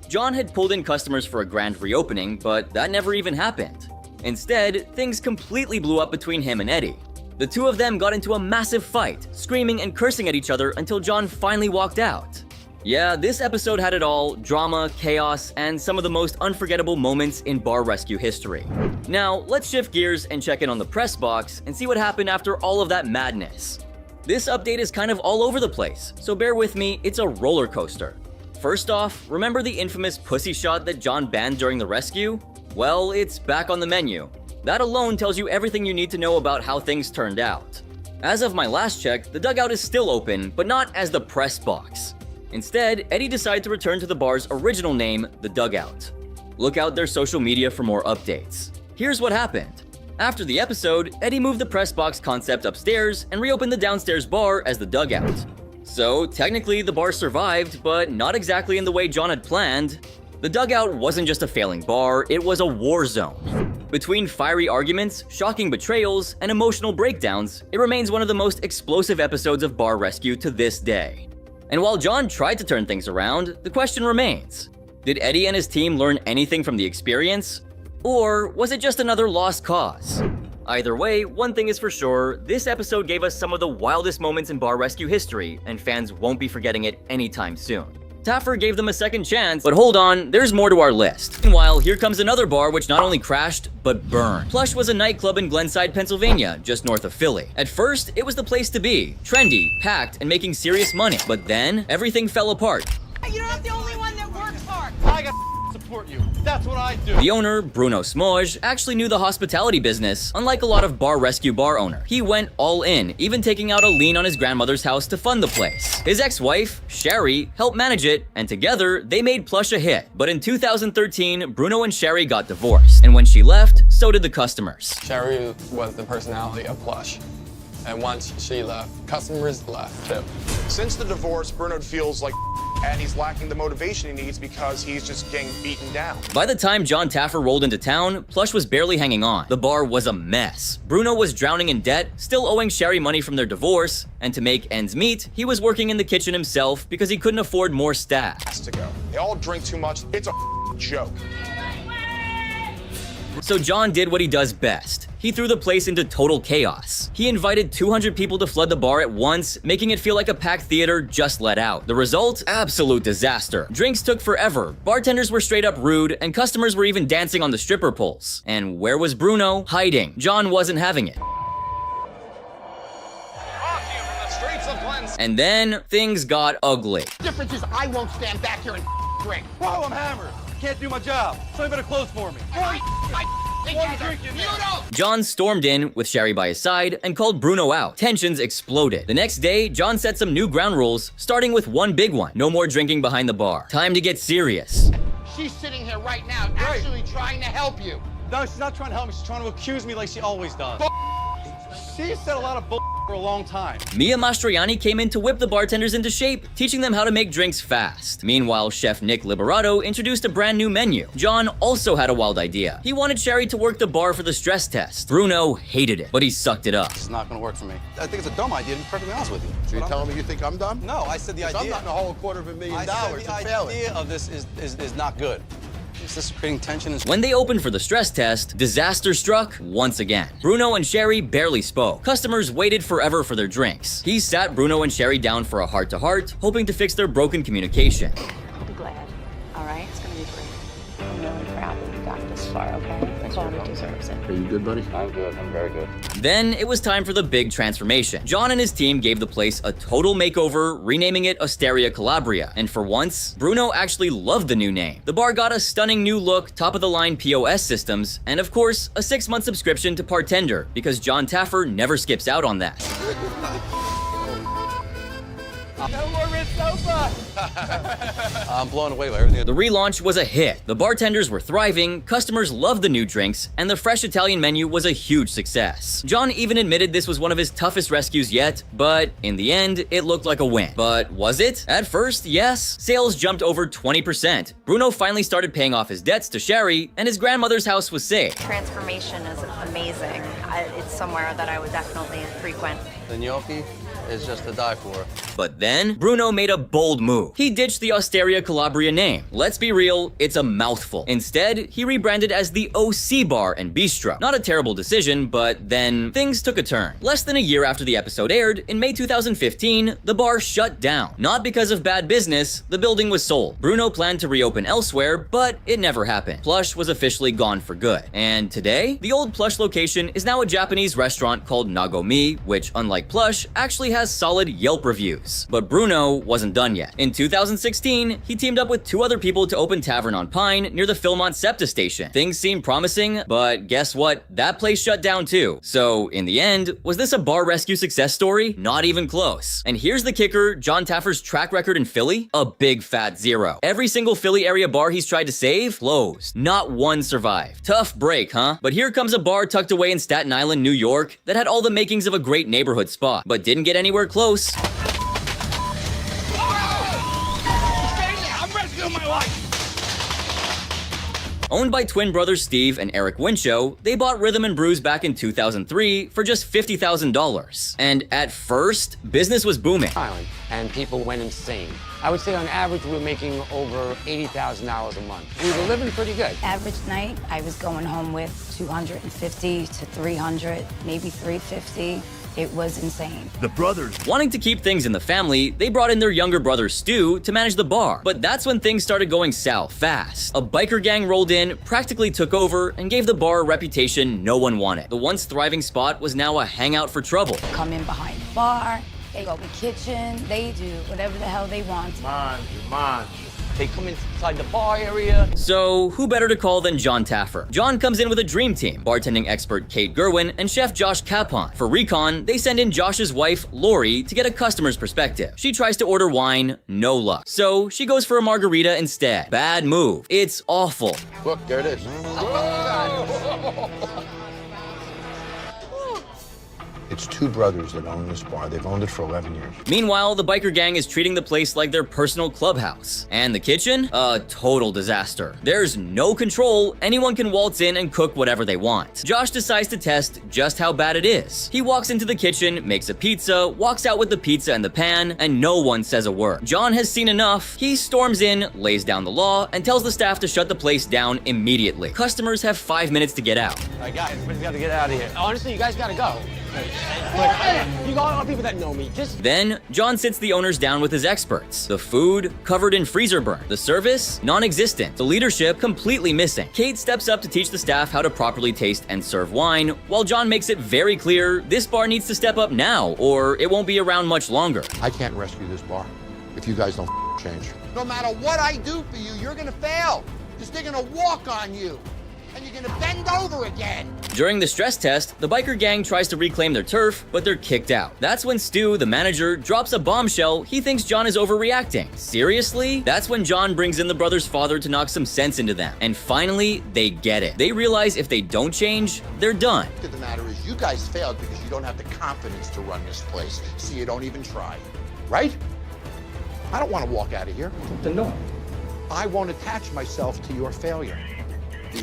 John had pulled in customers for a grand reopening, but that never even happened. Instead, things completely blew up between him and Eddie. The two of them got into a massive fight, screaming and cursing at each other until John finally walked out. Yeah, this episode had it all: drama, chaos, and some of the most unforgettable moments in bar rescue history. Now, let's shift gears and check in on the press box and see what happened after all of that madness. This update is kind of all over the place, so bear with me, it's a roller coaster. First off, remember the infamous pussy shot that John banned during the rescue? Well, it's back on the menu. That alone tells you everything you need to know about how things turned out. As of my last check, the dugout is still open, but not as the press box. Instead, Eddie decided to return to the bar's original name, the Dugout. Look out their social media for more updates. Here's what happened. After the episode, Eddie moved the press box concept upstairs and reopened the downstairs bar as the Dugout. So, technically the bar survived, but not exactly in the way John had planned. The Dugout wasn't just a failing bar, it was a war zone. Between fiery arguments, shocking betrayals, and emotional breakdowns, it remains one of the most explosive episodes of Bar Rescue to this day. And while John tried to turn things around, the question remains: did Eddie and his team learn anything from the experience? Or was it just another lost cause? Either way, one thing is for sure, this episode gave us some of the wildest moments in Bar Rescue history, and fans won't be forgetting it anytime soon. Taffer gave them a second chance, but hold on, there's more to our list. Meanwhile, here comes another bar which not only crashed, but burned. Plush was a nightclub in Glenside, Pennsylvania, just north of Philly. At first, it was the place to be, trendy, packed, and making serious money. But then, everything fell apart.
You're not the only one that works hard.
I got support you. That's what I do.
The owner, Bruno Smoj, actually knew the hospitality business, unlike a lot of Bar Rescue bar owner. He went all in, even taking out a lien on his grandmother's house to fund the place. His ex-wife, Sherry, helped manage it, and together, they made Plush a hit. But in 2013, Bruno and Sherry got divorced, and when she left, so did the customers.
Sherry was the personality of Plush. And once she left, customers left too.
Since the divorce, Bruno feels like and he's lacking the motivation he needs because he's just getting beaten down.
By the time John Taffer rolled into town, Plush was barely hanging on. The bar was a mess. Bruno was drowning in debt, still owing Sherry money from their divorce, and to make ends meet, he was working in the kitchen himself because he couldn't afford more staff.
Has to go. They all drink too much. It's a joke.
So John did what he does best. He threw the place into total chaos. He invited 200 people to flood the bar at once, making it feel like a packed theater just let out. The result? Absolute disaster. Drinks took forever, bartenders were straight up rude, and customers were even dancing on the stripper poles. And where was Bruno? Hiding. John wasn't having it. And then, things got ugly.
Difference is I won't stand back here and drink.
Whoa, I'm hammered. Can't do my job. Somebody better close for me.
John stormed in, with Sherry by his side, and called Bruno out. Tensions exploded. The next day, John set some new ground rules, starting with one big one: no more drinking behind the bar. Time to get serious.
She's sitting here right now, actually trying to help you.
No, she's not trying to help me. She's trying to accuse me like she always does. She said a lot of for a long time.
Mia Mastroianni came in to whip the bartenders into shape, teaching them how to make drinks fast. Meanwhile, Chef Nick Liberato introduced a brand new menu. John also had a wild idea. He wanted Sherry to work the bar for the stress test. Bruno hated it, but he sucked it up.
It's not gonna work for me. I think it's a dumb idea, to be perfectly honest with you.
So you're telling me you think I'm dumb?
No, I said the idea.
I'm not in a whole $250,000
I said the idea of this is not good. Is this creating tension?
When they opened for the stress test, disaster struck once again. Bruno and Sherry barely spoke. Customers waited forever for their drinks. He sat Bruno and Sherry down for a heart-to-heart, hoping to fix their broken communication.
I'll be glad. All right? It's gonna be great. I'm really proud that you got this far, okay? Quality deserves it.
Are you good, buddy? I'm good. I'm very good.
Then it was time for the big transformation. John and his team gave the place a total makeover, renaming it Osteria Calabria. And for once, Bruno actually loved the new name. The bar got a stunning new look, top-of-the-line POS systems, and of course, a 6-month subscription to Partender, because John Taffer never skips out on that.
No more red sofa!
I'm blown away by everything.
The relaunch was a hit. The bartenders were thriving, customers loved the new drinks, and the fresh Italian menu was a huge success. John even admitted this was one of his toughest rescues yet, but in the end, it looked like a win. But was it? At first, yes. Sales jumped over 20%. Bruno finally started paying off his debts to Sherry, and his grandmother's house was saved.
Transformation is amazing. It's somewhere that I would definitely frequent.
The gnocchi is just to die for.
But then, Bruno made a bold move. He ditched the Osteria Calabria name. Let's be real, it's a mouthful. Instead, he rebranded as the OC Bar and Bistro. Not a terrible decision, but then things took a turn. Less than a year after the episode aired, in May 2015, the bar shut down. Not because of bad business, the building was sold. Bruno planned to reopen elsewhere, but it never happened. Plush was officially gone for good. And today, the old Plush location is now a Japanese restaurant called Nagomi, which, unlike Plush, actually has solid Yelp reviews. close. But Bruno wasn't done yet. In 2016, he teamed up with 2 other people to open Tavern on Pine near the Philmont SEPTA station. Things seemed promising, but guess what? That place shut down too. So in the end, was this a bar rescue success story? Not even close. And here's the kicker: John Taffer's track record in Philly? A big fat 0. Every single Philly area bar he's tried to save, closed. Not one survived. Tough break, huh? But here comes a bar tucked away in Staten Island, New York, that had all the makings of a great neighborhood spot, but didn't get anywhere close.
I'm rescuing my wife!
Owned by twin brothers Steve and Eric Winchell, they bought Rhythm and Brews back in 2003 for just $50,000. And at first, business was booming.
Island, and people went insane. I would say on average we were making over $80,000 a month. We were living pretty good.
Average night, I was going home with 250 to 300, maybe 350. It was insane.
The brothers. Wanting to keep things in the family, they brought in their younger brother Stu to manage the bar. But that's when things started going south fast. A biker gang rolled in, practically took over, and gave the bar a reputation no one wanted. The once thriving spot was now a hangout for trouble.
Come in behind the bar, they go in the kitchen, they do whatever the hell they want.
Mind. They come inside the bar area.
So, who better to call than John Taffer? John comes in with a dream team: bartending expert Kate Gerwin and chef Josh Capon. For Recon, they send in Josh's wife, Lori, to get a customer's perspective. She tries to order wine, no luck. So, she goes for a margarita instead. Bad move. It's awful.
Look, there it is. It's 2 brothers that own this bar. They've owned it for 11 years.
Meanwhile, the biker gang is treating the place like their personal clubhouse. And the kitchen? A total disaster. There's no control. Anyone can waltz in and cook whatever they want. Josh decides to test just how bad it is. He walks into the kitchen, makes a pizza, walks out with the pizza in the pan, and no one says a word. John has seen enough. He storms in, lays down the law, and tells the staff to shut the place down immediately. Customers have 5 minutes to get out.
All right, guys, we gotta get out of here. Honestly, you guys gotta go. You got a lot of people that know me.
Then, John sits the owners down with his experts. The food, covered in freezer burn. The service, non-existent. The leadership, completely missing. Kate steps up to teach the staff how to properly taste and serve wine, while John makes it very clear this bar needs to step up now, or it won't be around much longer.
I can't rescue this bar if you guys don't change.
No matter what I do for you, you're gonna fail. Because they're gonna walk on you. And you're gonna bend over again.
During the stress test, the biker gang tries to reclaim their turf, but they're kicked out. That's when Stu, the manager, drops a bombshell. He thinks John is overreacting. Seriously? That's when John brings in the brother's father to knock some sense into them. And finally, they get it. They realize if they don't change, they're done.
The fact of the matter is you guys failed because you don't have the confidence to run this place, so you don't even try. Right? I don't want to walk out of here.
Then no.
I won't attach myself to your failure.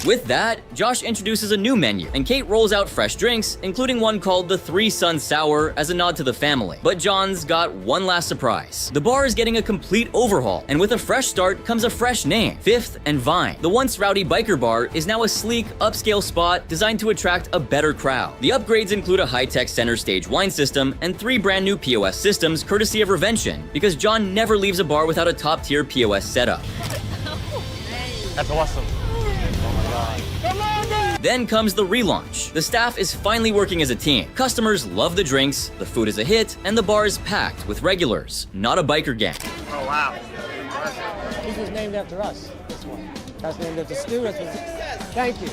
With that, Josh introduces a new menu, and Kate rolls out fresh drinks, including one called the Three Sons Sour as a nod to the family. But John's got one last surprise. The bar is getting a complete overhaul, and with a fresh start comes a fresh name: Fifth and Vine. The once rowdy biker bar is now a sleek, upscale spot designed to attract a better crowd. The upgrades include a high-tech center stage wine system and 3 brand new POS systems courtesy of Revention, because John never leaves a bar without a top-tier POS setup.
That's awesome.
Then comes the relaunch. The staff is finally working as a team. Customers love the drinks, the food is a hit, and the bar is packed with regulars, not a biker gang.
Oh, wow.
This is named after us, this one. That's named after Stu. Thank you.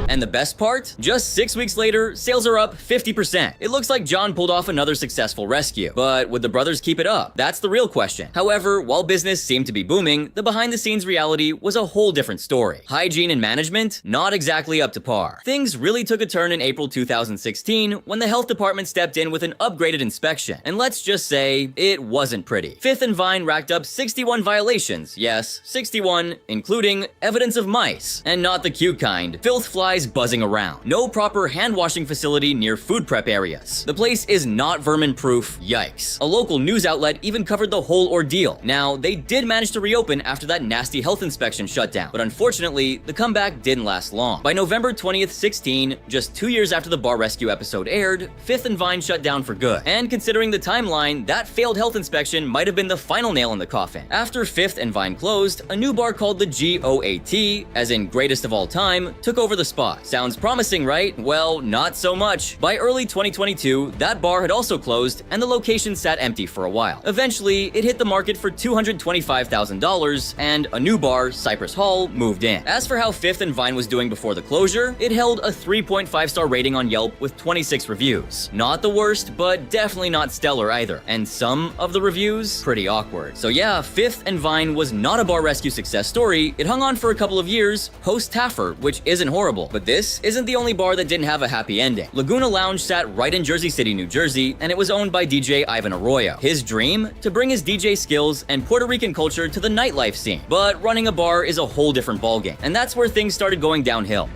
And the best part? Just 6 weeks later, sales are up 50%. It looks like John pulled off another successful rescue. But would the brothers keep it up? That's the real question. However, while business seemed to be booming, the behind-the-scenes reality was a whole different story. Hygiene and management, not exactly up to par. Things really took a turn in April 2016 when the health department stepped in with an upgraded inspection. And let's just say, it wasn't pretty. Fifth and Vine racked up 61 violations. Yes, 61, including evidence of mice. And not the cute kind. Filth flies buzzing around. No proper hand washing facility near food prep areas. The place is not vermin proof. Yikes. A local news outlet even covered the whole ordeal. Now, they did manage to reopen after that nasty health inspection shut down, but unfortunately, the comeback didn't last long. By November 20th, 16, just 2 years after the bar rescue episode aired, Fifth and Vine shut down for good. And considering the timeline, that failed health inspection might have been the final nail in the coffin. After Fifth and Vine closed, a new bar called the GOAT, as in greatest of all time, took over the spot. spot. Sounds promising, right? Well, not so much. By early 2022, that bar had also closed, and the location sat empty for a while. Eventually, it hit the market for $225,000, and a new bar, Cypress Hall, moved in. As for how Fifth and Vine was doing before the closure, it held a 3.5-star rating on Yelp with 26 reviews. Not the worst, but definitely not stellar either. And some of the reviews, pretty awkward. So yeah, Fifth and Vine was not a bar rescue success story. It hung on for a couple of years, post-Taffer, which isn't horrible. But this isn't the only bar that didn't have a happy ending. Laguna Lounge sat right in Jersey City, New Jersey, and it was owned by DJ Ivan Arroyo. His dream? To bring his DJ skills and Puerto Rican culture to the nightlife scene. But running a bar is a whole different ballgame, and that's where things started going downhill.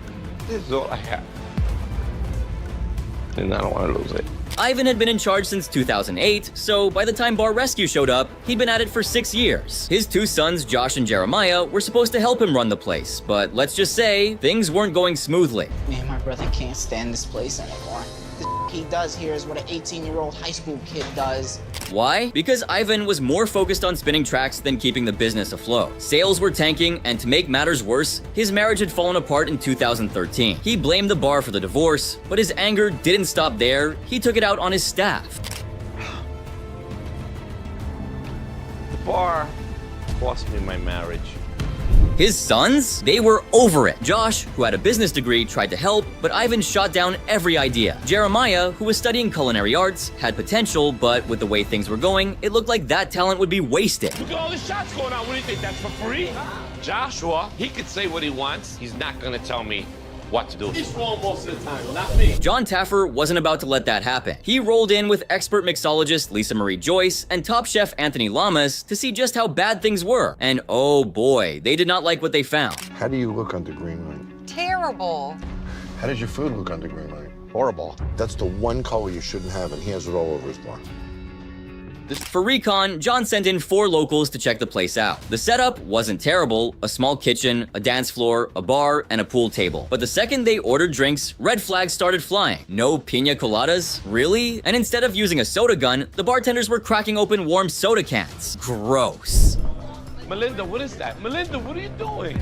This is all I have. And I don't want to lose it.
Ivan had been in charge since 2008, so by the time Bar Rescue showed up, he'd been at it for 6 years. His two sons, Josh and Jeremiah, were supposed to help him run the place, but let's just say, things weren't going smoothly.
Me and my brother can't stand this place anymore. The he does here is what an 18-year-old high school kid does.
Why? Because Ivan was more focused on spinning tracks than keeping the business afloat. Sales were tanking, and to make matters worse, his marriage had fallen apart in 2013. He blamed the bar for the divorce, but his anger didn't stop there. He took it out on his staff.
The bar cost me my marriage.
His sons? They were over it. Josh, who had a business degree, tried to help, but Ivan shot down every idea. Jeremiah, who was studying culinary arts, had potential, but with the way things were going, it looked like that talent would be wasted.
Look at all the shots going on. What do you think, that's for free? Joshua, he could say what he wants. He's not gonna tell me what to do. He's wrong most of the time, not me.
John Taffer wasn't about to let that happen. He rolled in with expert mixologist Lisa Marie Joyce and top chef Anthony Lamas to see just how bad things were. And oh boy, they did not like what they found.
How do you look under green light?
Terrible.
How does your food look under green light? Horrible. That's the one color you shouldn't have, and he has it all over his bar.
For Recon, John sent in 4 locals to check the place out. The setup wasn't terrible: a small kitchen, a dance floor, a bar, and a pool table. But the second they ordered drinks, red flags started flying. No pina coladas? Really? And instead of using a soda gun, the bartenders were cracking open warm soda cans. Gross.
Melinda, what is that? Melinda, what are you doing?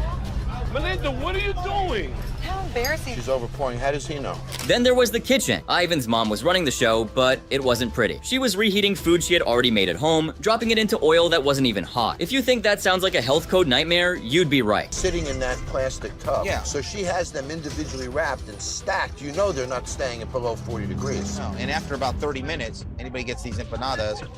Melinda, what are you doing?
How embarrassing.
She's overpouring. How does he know?
Then there was the kitchen. Ivan's mom was running the show, but it wasn't pretty. She was reheating food she had already made at home, dropping it into oil that wasn't even hot. If you think that sounds like a health code nightmare, you'd be right.
Sitting in that plastic tub.
Yeah.
So she has them individually wrapped and stacked. You know they're not staying at below 40 degrees.
No, and after about 30 minutes, anybody gets these empanadas,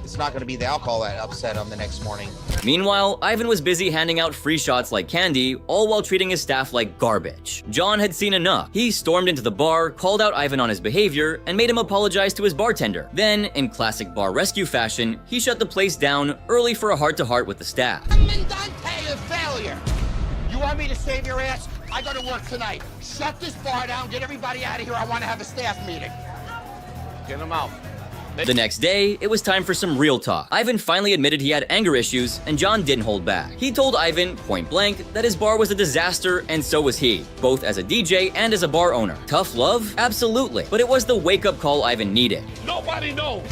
it's not going to be the alcohol that upset them the next morning.
Meanwhile, Ivan was busy handing out free shots like candy, all while treating his staff like garbage. John had seen enough. He stormed into the bar, called out Ivan on his behavior, and made him apologize to his bartender. Then, in classic bar rescue fashion, he shut the place down early for a heart-to-heart with the staff.
Mindante of failure. You want me to save your ass? I go to work tonight. Shut this bar down, get everybody out of here. I want to have a staff meeting.
Get him out.
The next day, it was time for some real talk. Ivan finally admitted he had anger issues, and John didn't hold back. He told Ivan, point blank, that his bar was a disaster, and so was he, both as a DJ and as a bar owner. Tough love? Absolutely. But it was the wake-up call Ivan needed.
Nobody knows.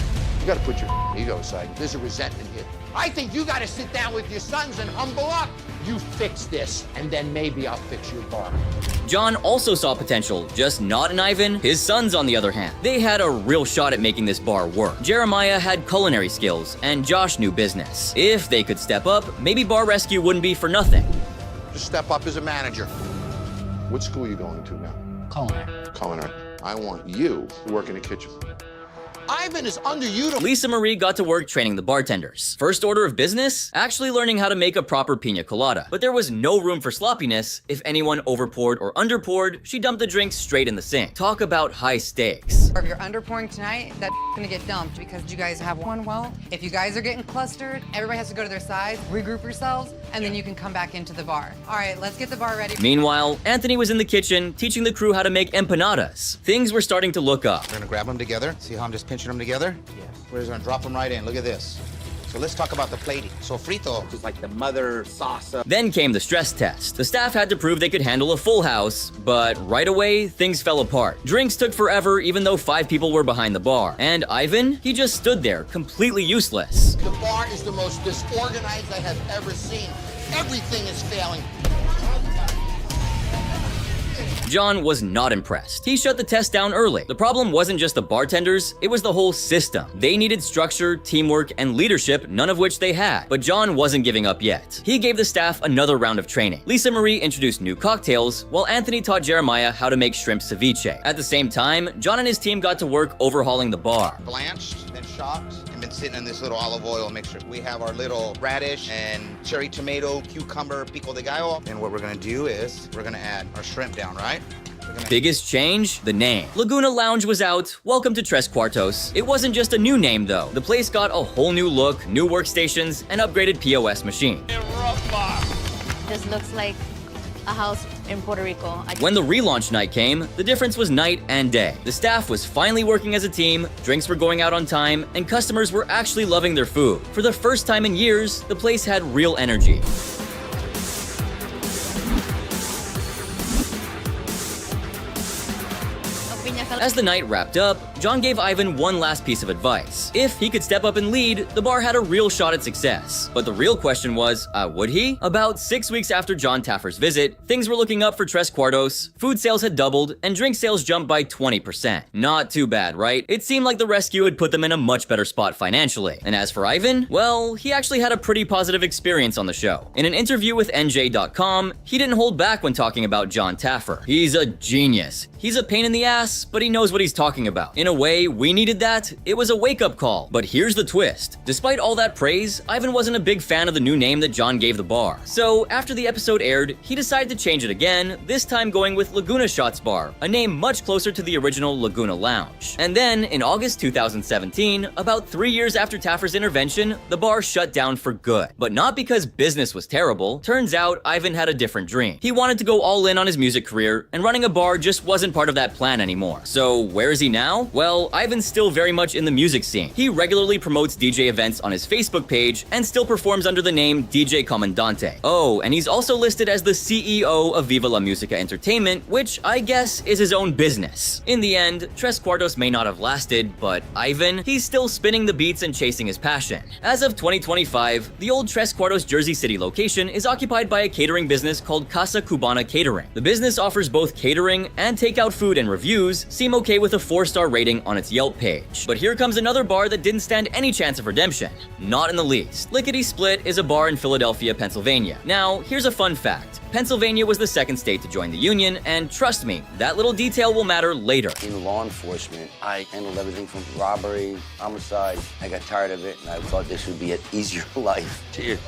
You gotta put your ego aside. There's a resentment here.
I think you got to sit down with your sons and humble up. You fix this, and then maybe I'll fix your bar.
John also saw potential, just not in Ivan. His sons, on the other hand, they had a real shot at making this bar work. Jeremiah had culinary skills, and Josh knew business. If they could step up, maybe Bar Rescue wouldn't be for nothing.
Just step up as a manager.
What school are you going to now?
Culinary.
Culinary. I want you to work in the kitchen.
Ivan is underutilized.
Lisa Marie got to work training the bartenders. First order of business? Actually learning how to make a proper pina colada. But there was no room for sloppiness. If anyone overpoured or underpoured, she dumped the drinks straight in the sink. Talk about high stakes.
If you're underpouring tonight, that's gonna get dumped because you guys have one well. If you guys are getting clustered, everybody has to go to their sides, regroup yourselves, and then you can come back into the bar. All right, let's get the bar ready.
Meanwhile, Anthony was in the kitchen teaching the crew how to make empanadas. Things were starting to look up.
We're going to grab them together. See how I'm just pinching them together? Yes. We're just going to drop them right in. Look at this. So let's talk about the plating. Sofrito is like the mother salsa.
Then came the stress test. The staff had to prove they could handle a full house, but right away, things fell apart. Drinks took forever even though 5 people were behind the bar. And Ivan, he just stood there, completely useless.
The bar is the most disorganized I have ever seen. Everything is failing.
John was not impressed. He shut the test down early. The problem wasn't just the bartenders, it was the whole system. They needed structure, teamwork, and leadership, none of which they had. But John wasn't giving up yet. He gave the staff another round of training. Lisa Marie introduced new cocktails, while Anthony taught Jeremiah how to make shrimp ceviche. At the same time, John and his team got to work overhauling the bar.
Blanched, then chopped, and been sitting in this little olive oil mixture. We have our little radish and cherry tomato, cucumber, pico de gallo. And what we're gonna do is we're gonna add our shrimp down, right?
Biggest change? The name. Laguna Lounge was out. Welcome to Tres Cuartos. It wasn't just a new name though. The place got a whole new look, new workstations, and upgraded POS machine.
This looks like a house in Puerto Rico.
When the relaunch night came, the difference was night and day. The staff was finally working as a team, drinks were going out on time, and customers were actually loving their food. For the first time in years, the place had real energy. As the night wrapped up, John gave Ivan one last piece of advice. If he could step up and lead, the bar had a real shot at success. But the real question was, would he? About 6 weeks after John Taffer's visit, things were looking up for Tres Cuartos, food sales had doubled, and drink sales jumped by 20%. Not too bad, right? It seemed like the rescue had put them in a much better spot financially. And as for Ivan, well, he actually had a pretty positive experience on the show. In an interview with NJ.com, he didn't hold back when talking about John Taffer. He's a genius. He's a pain in the ass, but he knows what he's talking about. In a way, we needed that. It was a wake-up call. But here's the twist. Despite all that praise, Ivan wasn't a big fan of the new name that John gave the bar. So after the episode aired, he decided to change it again, this time going with Laguna Shots Bar, a name much closer to the original Laguna Lounge. And then, in August 2017, about 3 years after Taffer's intervention, the bar shut down for good. But not because business was terrible. Turns out, Ivan had a different dream. He wanted to go all in on his music career, and running a bar just wasn't part of that plan anymore. So where is he now? Well, Ivan's still very much in the music scene. He regularly promotes DJ events on his Facebook page and still performs under the name DJ Comandante. Oh, and he's also listed as the CEO of Viva La Musica Entertainment, which I guess is his own business. In the end, Tres Cuartos may not have lasted, but Ivan, he's still spinning the beats and chasing his passion. As of 2025, the old Tres Cuartos Jersey City location is occupied by a catering business called Casa Cubana Catering. The business offers both catering and takeout food, and reviews seem okay with a 4-star rating on its Yelp page. But here comes another bar that didn't stand any chance of redemption. Not in the least. Lickety Split is a bar in Philadelphia, Pennsylvania. Now, here's a fun fact. Pennsylvania was the second state to join the Union, and trust me, that little detail will matter later.
In law enforcement, I handled everything from robbery, homicide. I got tired of it, and I thought this would be an easier life. Cheers.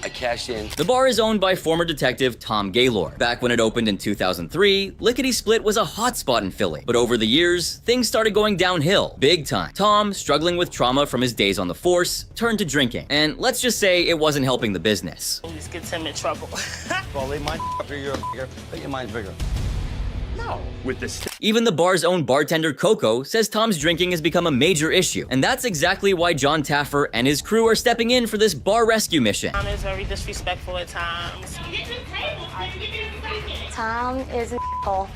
I cashed in.
The bar is owned by former detective Tom Gaylord. Back when it opened in 2003, Lickety Split was a hotspot in Philly. But over the years, things started going downhill, big time. Tom, struggling with trauma from his days on the force, turned to drinking. And let's just say it wasn't helping the business.
Always gets him in trouble.
Well, they might after you're bigger, but your mind's bigger. No. With this.
Even the bar's own bartender Coco says Tom's drinking has become a major issue, and that's exactly why John Taffer and his crew are stepping in for this bar rescue mission.
Tom is very disrespectful at times.
Tom is an asshole.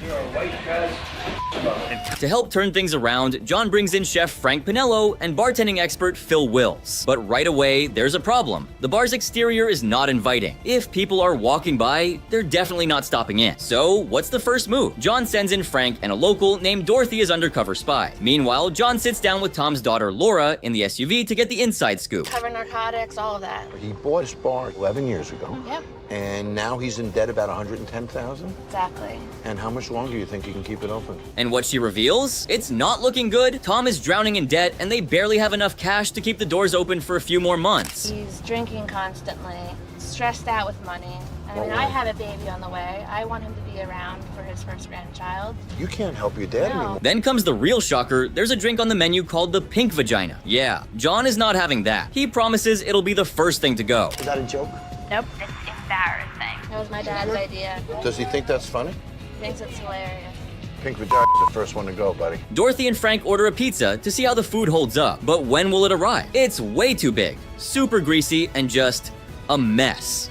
To help turn things around, John brings in chef Frank Pinello and bartending expert Phil Wills. But right away, there's a problem. The bar's exterior is not inviting. If people are walking by, they're definitely not stopping in. So, what's the first move? John sends in Frank and a local named Dorothy as undercover spy. Meanwhile, John sits down with Tom's daughter Laura in the SUV to get the inside scoop.
Cover narcotics, all of that.
He bought his bar 11 years ago.
Yep.
And now he's in debt about $110,000?
Exactly.
And how much longer do you think he can keep it open?
And what she reveals? It's not looking good. Tom is drowning in debt, and they barely have enough cash to keep the doors open for a few more months.
He's drinking constantly, stressed out with money. I mean, I have a baby on the way. I want him to be around for his first grandchild.
You can't help your dad anymore.
Then comes the real shocker. There's a drink on the menu called the Pink Vagina. Yeah, John is not having that. He promises it'll be the first thing to go.
Is that a joke?
Nope. It's embarrassing. That was my dad's idea.
Does he think that's funny?
Thinks it's hilarious.
Pink Vagina's the first one to go, buddy.
Dorothy and Frank order a pizza to see how the food holds up. But when will it arrive? It's way too big, super greasy, and just a mess.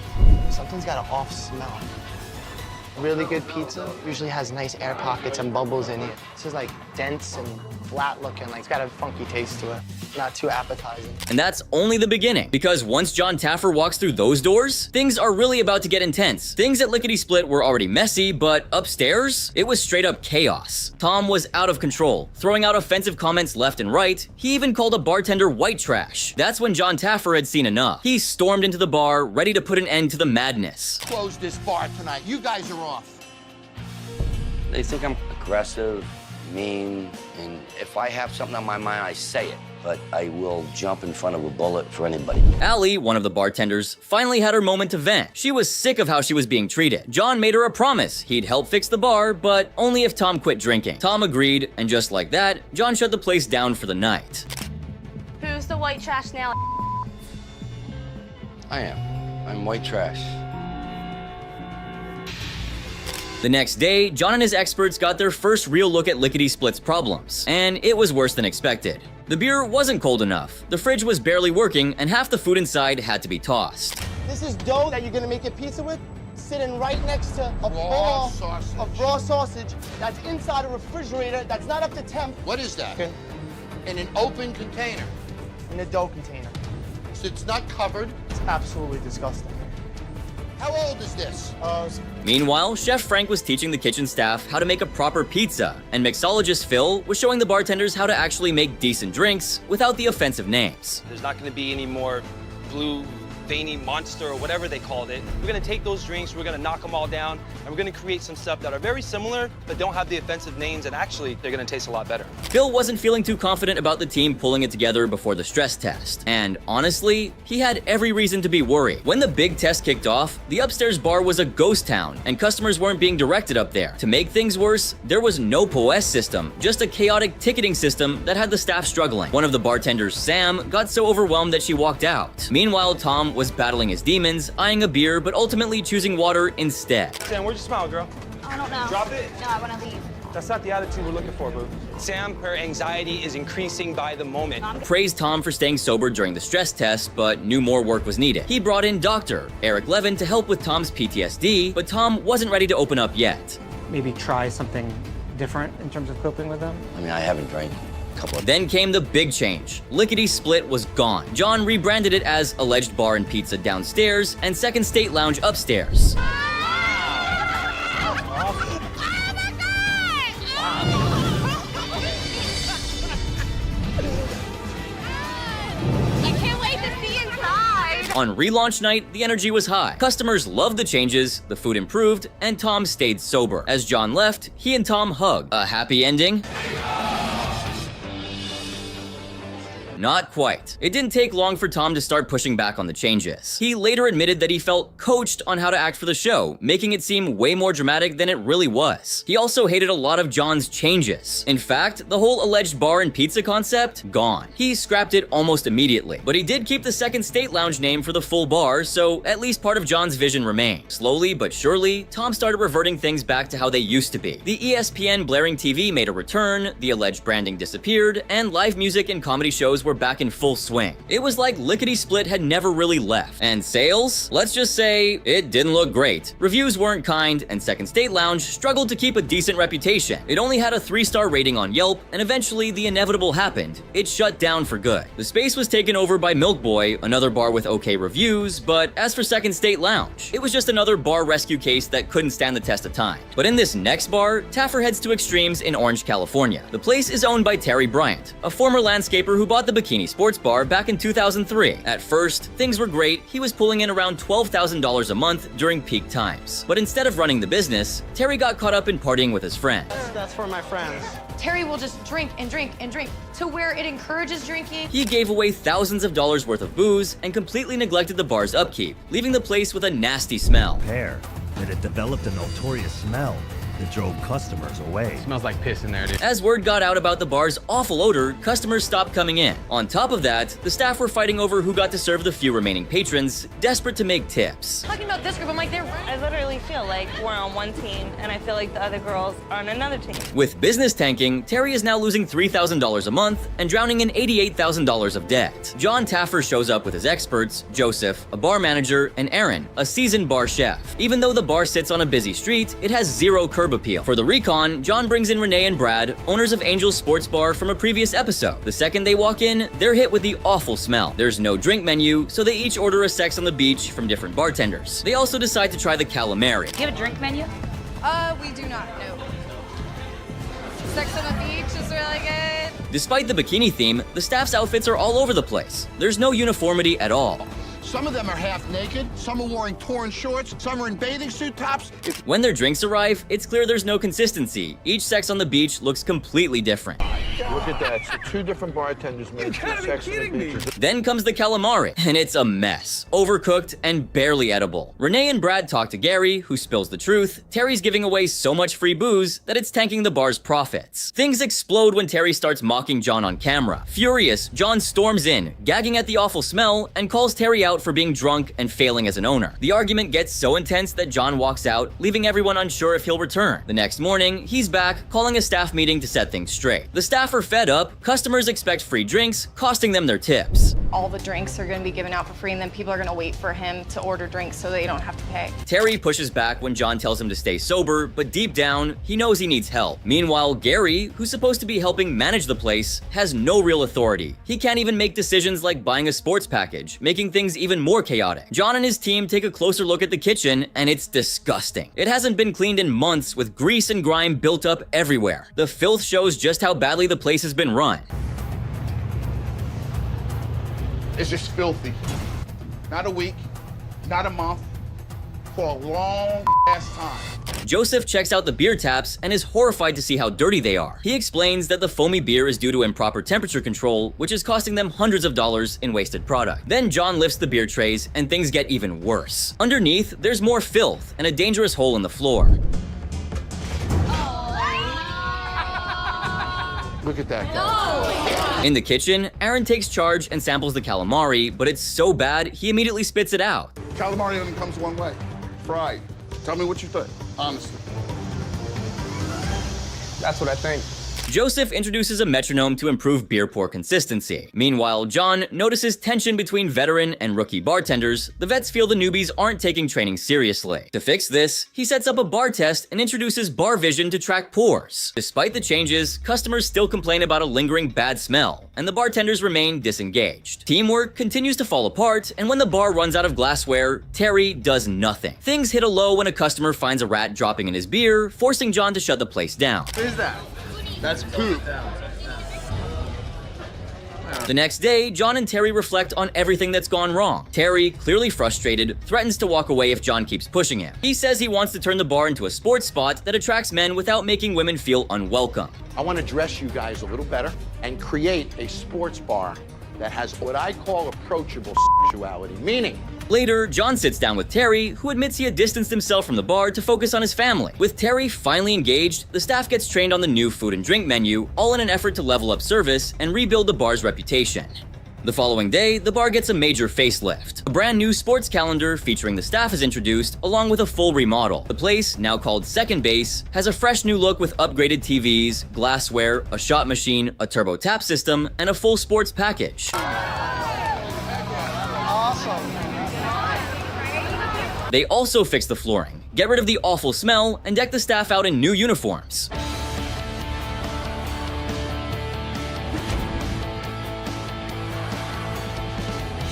Something's got an off smell. Really good pizza usually has nice air pockets and bubbles in it. This is like dense and flat looking, like it's got a funky taste to it. Not too appetizing.
And that's only the beginning, because once John Taffer walks through those doors, things are really about to get intense. Things at Lickety Split were already messy, but upstairs, it was straight up chaos. Tom was out of control, throwing out offensive comments left and right. He even called a bartender white trash. That's when John Taffer had seen enough. He stormed into the bar, ready to put an end to the madness.
Close this bar tonight. You guys are off.
They think I'm aggressive, mean, and if I have something on my mind, I say it. But I will jump in front of a bullet for anybody.
Allie, one of the bartenders, finally had her moment to vent. She was sick of how she was being treated. John made her a promise he'd help fix the bar, but only if Tom quit drinking. Tom agreed, and just like that, John shut the place down for the night.
Who's the white trash now?
I am. I'm white trash.
The next day, John and his experts got their first real look at Lickety Split's problems, and it was worse than expected. The beer wasn't cold enough, the fridge was barely working, and half the food inside had to be tossed.
This is dough that you're gonna make a pizza with, sitting right next to a ball of raw sausage that's inside a refrigerator that's not up to temp.
What is that? In an open container.
In a dough container.
So it's not covered.
It's absolutely disgusting.
How old is this?
Meanwhile, Chef Frank was teaching the kitchen staff how to make a proper pizza, and mixologist Phil was showing the bartenders how to actually make decent drinks without the offensive names.
There's not going to be any more blue veiny monster or whatever they called it. We're going to take those drinks, we're going to knock them all down, and we're going to create some stuff that are very similar but don't have the offensive names, and actually they're going to taste a lot better.
Phil wasn't feeling too confident about the team pulling it together before the stress test, and honestly, he had every reason to be worried. When the big test kicked off, the upstairs bar was a ghost town, and customers weren't being directed up there. To make things worse, there was no POS system, just a chaotic ticketing system that had the staff struggling. One of the bartenders, Sam, got so overwhelmed that she walked out. Meanwhile, Tom was battling his demons, eyeing a beer, but ultimately choosing water instead.
Sam, where'd you smile, girl?
I don't know.
Drop it.
No, I want to leave.
That's not the attitude we're looking for, boo. Sam, her anxiety is increasing by the moment.
Praised Tom for staying sober during the stress test, but knew more work was needed. He brought in Dr. Eric Levin to help with Tom's PTSD, but Tom wasn't ready to open up yet.
Maybe try something different in terms of coping with them?
I mean, I haven't drank.
Then came the big change. Lickety Split was gone. John rebranded it as Alleged Bar and Pizza downstairs and Second State Lounge upstairs. On relaunch night, the energy was high. Customers loved the changes, the food improved, and Tom stayed sober. As John left, he and Tom hugged. A happy ending? Not quite. It didn't take long for Tom to start pushing back on the changes. He later admitted that he felt coached on how to act for the show, making it seem way more dramatic than it really was. He also hated a lot of John's changes. In fact, the whole alleged bar and pizza concept, gone. He scrapped it almost immediately, but he did keep the Second State Lounge name for the full bar, so at least part of John's vision remained. Slowly but surely, Tom started reverting things back to how they used to be. The ESPN blaring TV made a return, the alleged branding disappeared, and live music and comedy shows were back in full swing. It was like Lickety Split had never really left. And sales? Let's just say it didn't look great. Reviews weren't kind, and Second State Lounge struggled to keep a decent reputation. It only had a 3-star rating on Yelp, and eventually the inevitable happened. It shut down for good. The space was taken over by Milk Boy, another bar with okay reviews, but as for Second State Lounge, it was just another bar rescue case that couldn't stand the test of time. But in this next bar, Taffer heads to extremes in Orange, California. The place is owned by Terry Bryant, a former landscaper who bought the Bikini Sports Bar back in 2003. At first, things were great. He was pulling in around $12,000 a month during peak times. But instead of running the business, Terry got caught up in partying with his friends.
That's for my friends.
Terry will just drink and drink and drink to where it encourages drinking.
He gave away thousands of dollars worth of booze and completely neglected the bar's upkeep, leaving the place with a nasty smell.
That it developed a notorious smell that drove customers away.
Smells like piss in there, dude.
As word got out about the bar's awful odor, customers stopped coming in. On top of that, the staff were fighting over who got to serve the few remaining patrons, desperate to make tips.
Talking about this group, I'm like,
I literally feel like we're on one team, and I feel like the other girls are on another team.
With business tanking, Terry is now losing $3,000 a month and drowning in $88,000 of debt. John Taffer shows up with his experts, Joseph, a bar manager, and Aaron, a seasoned bar chef. Even though the bar sits on a busy street, it has zero curb curb appeal. For the Recon, John brings in Renee and Brad, owners of Angel's Sports Bar from a previous episode. The second they walk in, they're hit with the awful smell. There's no drink menu, so they each order a Sex on the Beach from different bartenders. They also decide to try the calamari.
Do you have a drink menu?
We do not, no. Sex on the Beach is really good.
Despite the bikini theme, the staff's outfits are all over the place. There's no uniformity at all.
Some of them are half naked, some are wearing torn shorts, some are in bathing suit tops.
When their drinks arrive, it's clear there's no consistency. Each Sex on the Beach looks completely different.
Look at that. So 2 different bartenders made 2 Sex on the Beaches.
Then comes the calamari, and it's a mess. Overcooked and barely edible. Renee and Brad talk to Gary, who spills the truth. Terry's giving away so much free booze that it's tanking the bar's profits. Things explode when Terry starts mocking John on camera. Furious, John storms in, gagging at the awful smell, and calls Terry out for being drunk and failing as an owner. The argument gets so intense that John walks out, leaving everyone unsure if he'll return. The next morning, he's back, calling a staff meeting to set things straight. The staff are fed up, customers expect free drinks, costing them their tips.
All the drinks are going to be given out for free, and then people are going to wait for him to order drinks so they don't have to pay.
Terry pushes back when John tells him to stay sober, but deep down, he knows he needs help. Meanwhile, Gary, who's supposed to be helping manage the place, has no real authority. He can't even make decisions like buying a sports package, making things even more chaotic. John and his team take a closer look at the kitchen, and it's disgusting. It hasn't been cleaned in months, with grease and grime built up everywhere. The filth shows just how badly the place has been run.
It's just filthy. Not a week, not a month, for a long ass time.
Joseph checks out the beer taps and is horrified to see how dirty they are. He explains that the foamy beer is due to improper temperature control, which is costing them hundreds of dollars in wasted product. Then John lifts the beer trays and things get even worse. Underneath, there's more filth and a dangerous hole in the floor.
Look at that guy.
In the kitchen, Aaron takes charge and samples the calamari, but it's so bad, he immediately spits it out.
Calamari only comes one way, fried. Tell me what you think, honestly.
That's what I think.
Joseph introduces a metronome to improve beer pour consistency. Meanwhile, John notices tension between veteran and rookie bartenders. The vets feel the newbies aren't taking training seriously. To fix this, he sets up a bar test and introduces bar vision to track pours. Despite the changes, customers still complain about a lingering bad smell, and the bartenders remain disengaged. Teamwork continues to fall apart, and when the bar runs out of glassware, Terry does nothing. Things hit a low when a customer finds a rat dropping in his beer, forcing John to shut the place down.
What is that? That's poop.
The next day, John and Terry reflect on everything that's gone wrong. Terry, clearly frustrated, threatens to walk away if John keeps pushing him. He says he wants to turn the bar into a sports spot that attracts men without making women feel unwelcome.
I want to dress you guys a little better and create a sports bar that has what I call approachable sexuality, meaning
Later, John sits down with Terry, who admits he had distanced himself from the bar to focus on his family. With Terry finally engaged, the staff gets trained on the new food and drink menu, all in an effort to level up service and rebuild the bar's reputation. The following day, the bar gets a major facelift. A brand new sports calendar featuring the staff is introduced, along with a full remodel. The place, now called Second Base, has a fresh new look with upgraded TVs, glassware, a shot machine, a turbo tap system, and a full sports package.
Awesome.
They also fix the flooring, get rid of the awful smell, and deck the staff out in new uniforms.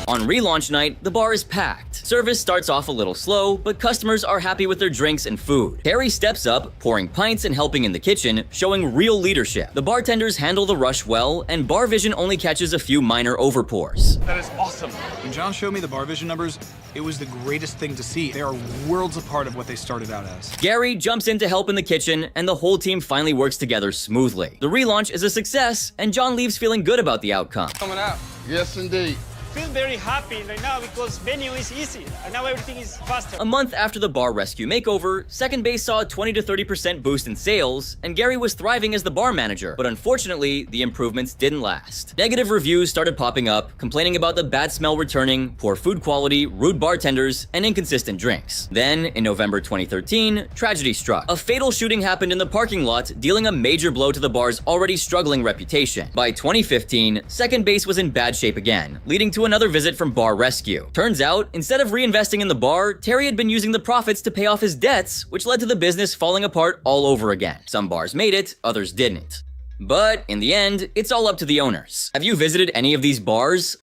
On relaunch night, the bar is packed. Service starts off a little slow, but customers are happy with their drinks and food. Terry steps up, pouring pints and helping in the kitchen, showing real leadership. The bartenders handle the rush well, and bar vision only catches a few minor overpours.
That is awesome. When John showed me the bar vision numbers, it was the greatest thing to see. They are worlds apart of what they started out as.
Gary jumps in to help in the kitchen, and the whole team finally works together smoothly. The relaunch is a success, and John leaves feeling good about the outcome.
Coming out.
Yes, indeed.
Feel very happy right now because menu is easy and now everything is faster.
A month after the bar rescue makeover, Second Base saw a 20 to 30% boost in sales, and Gary was thriving as the bar manager, but unfortunately, the improvements didn't last. Negative reviews started popping up, complaining about the bad smell returning, poor food quality, rude bartenders, and inconsistent drinks. Then, in November 2013, tragedy struck. A fatal shooting happened in the parking lot, dealing a major blow to the bar's already struggling reputation. By 2015, Second Base was in bad shape again, leading to to another visit from Bar Rescue. Turns out, instead of reinvesting in the bar, Terry had been using the profits to pay off his debts, which led to the business falling apart all over again. Some bars made it, others didn't. But in the end, it's all up to the owners. Have you visited any of these bars?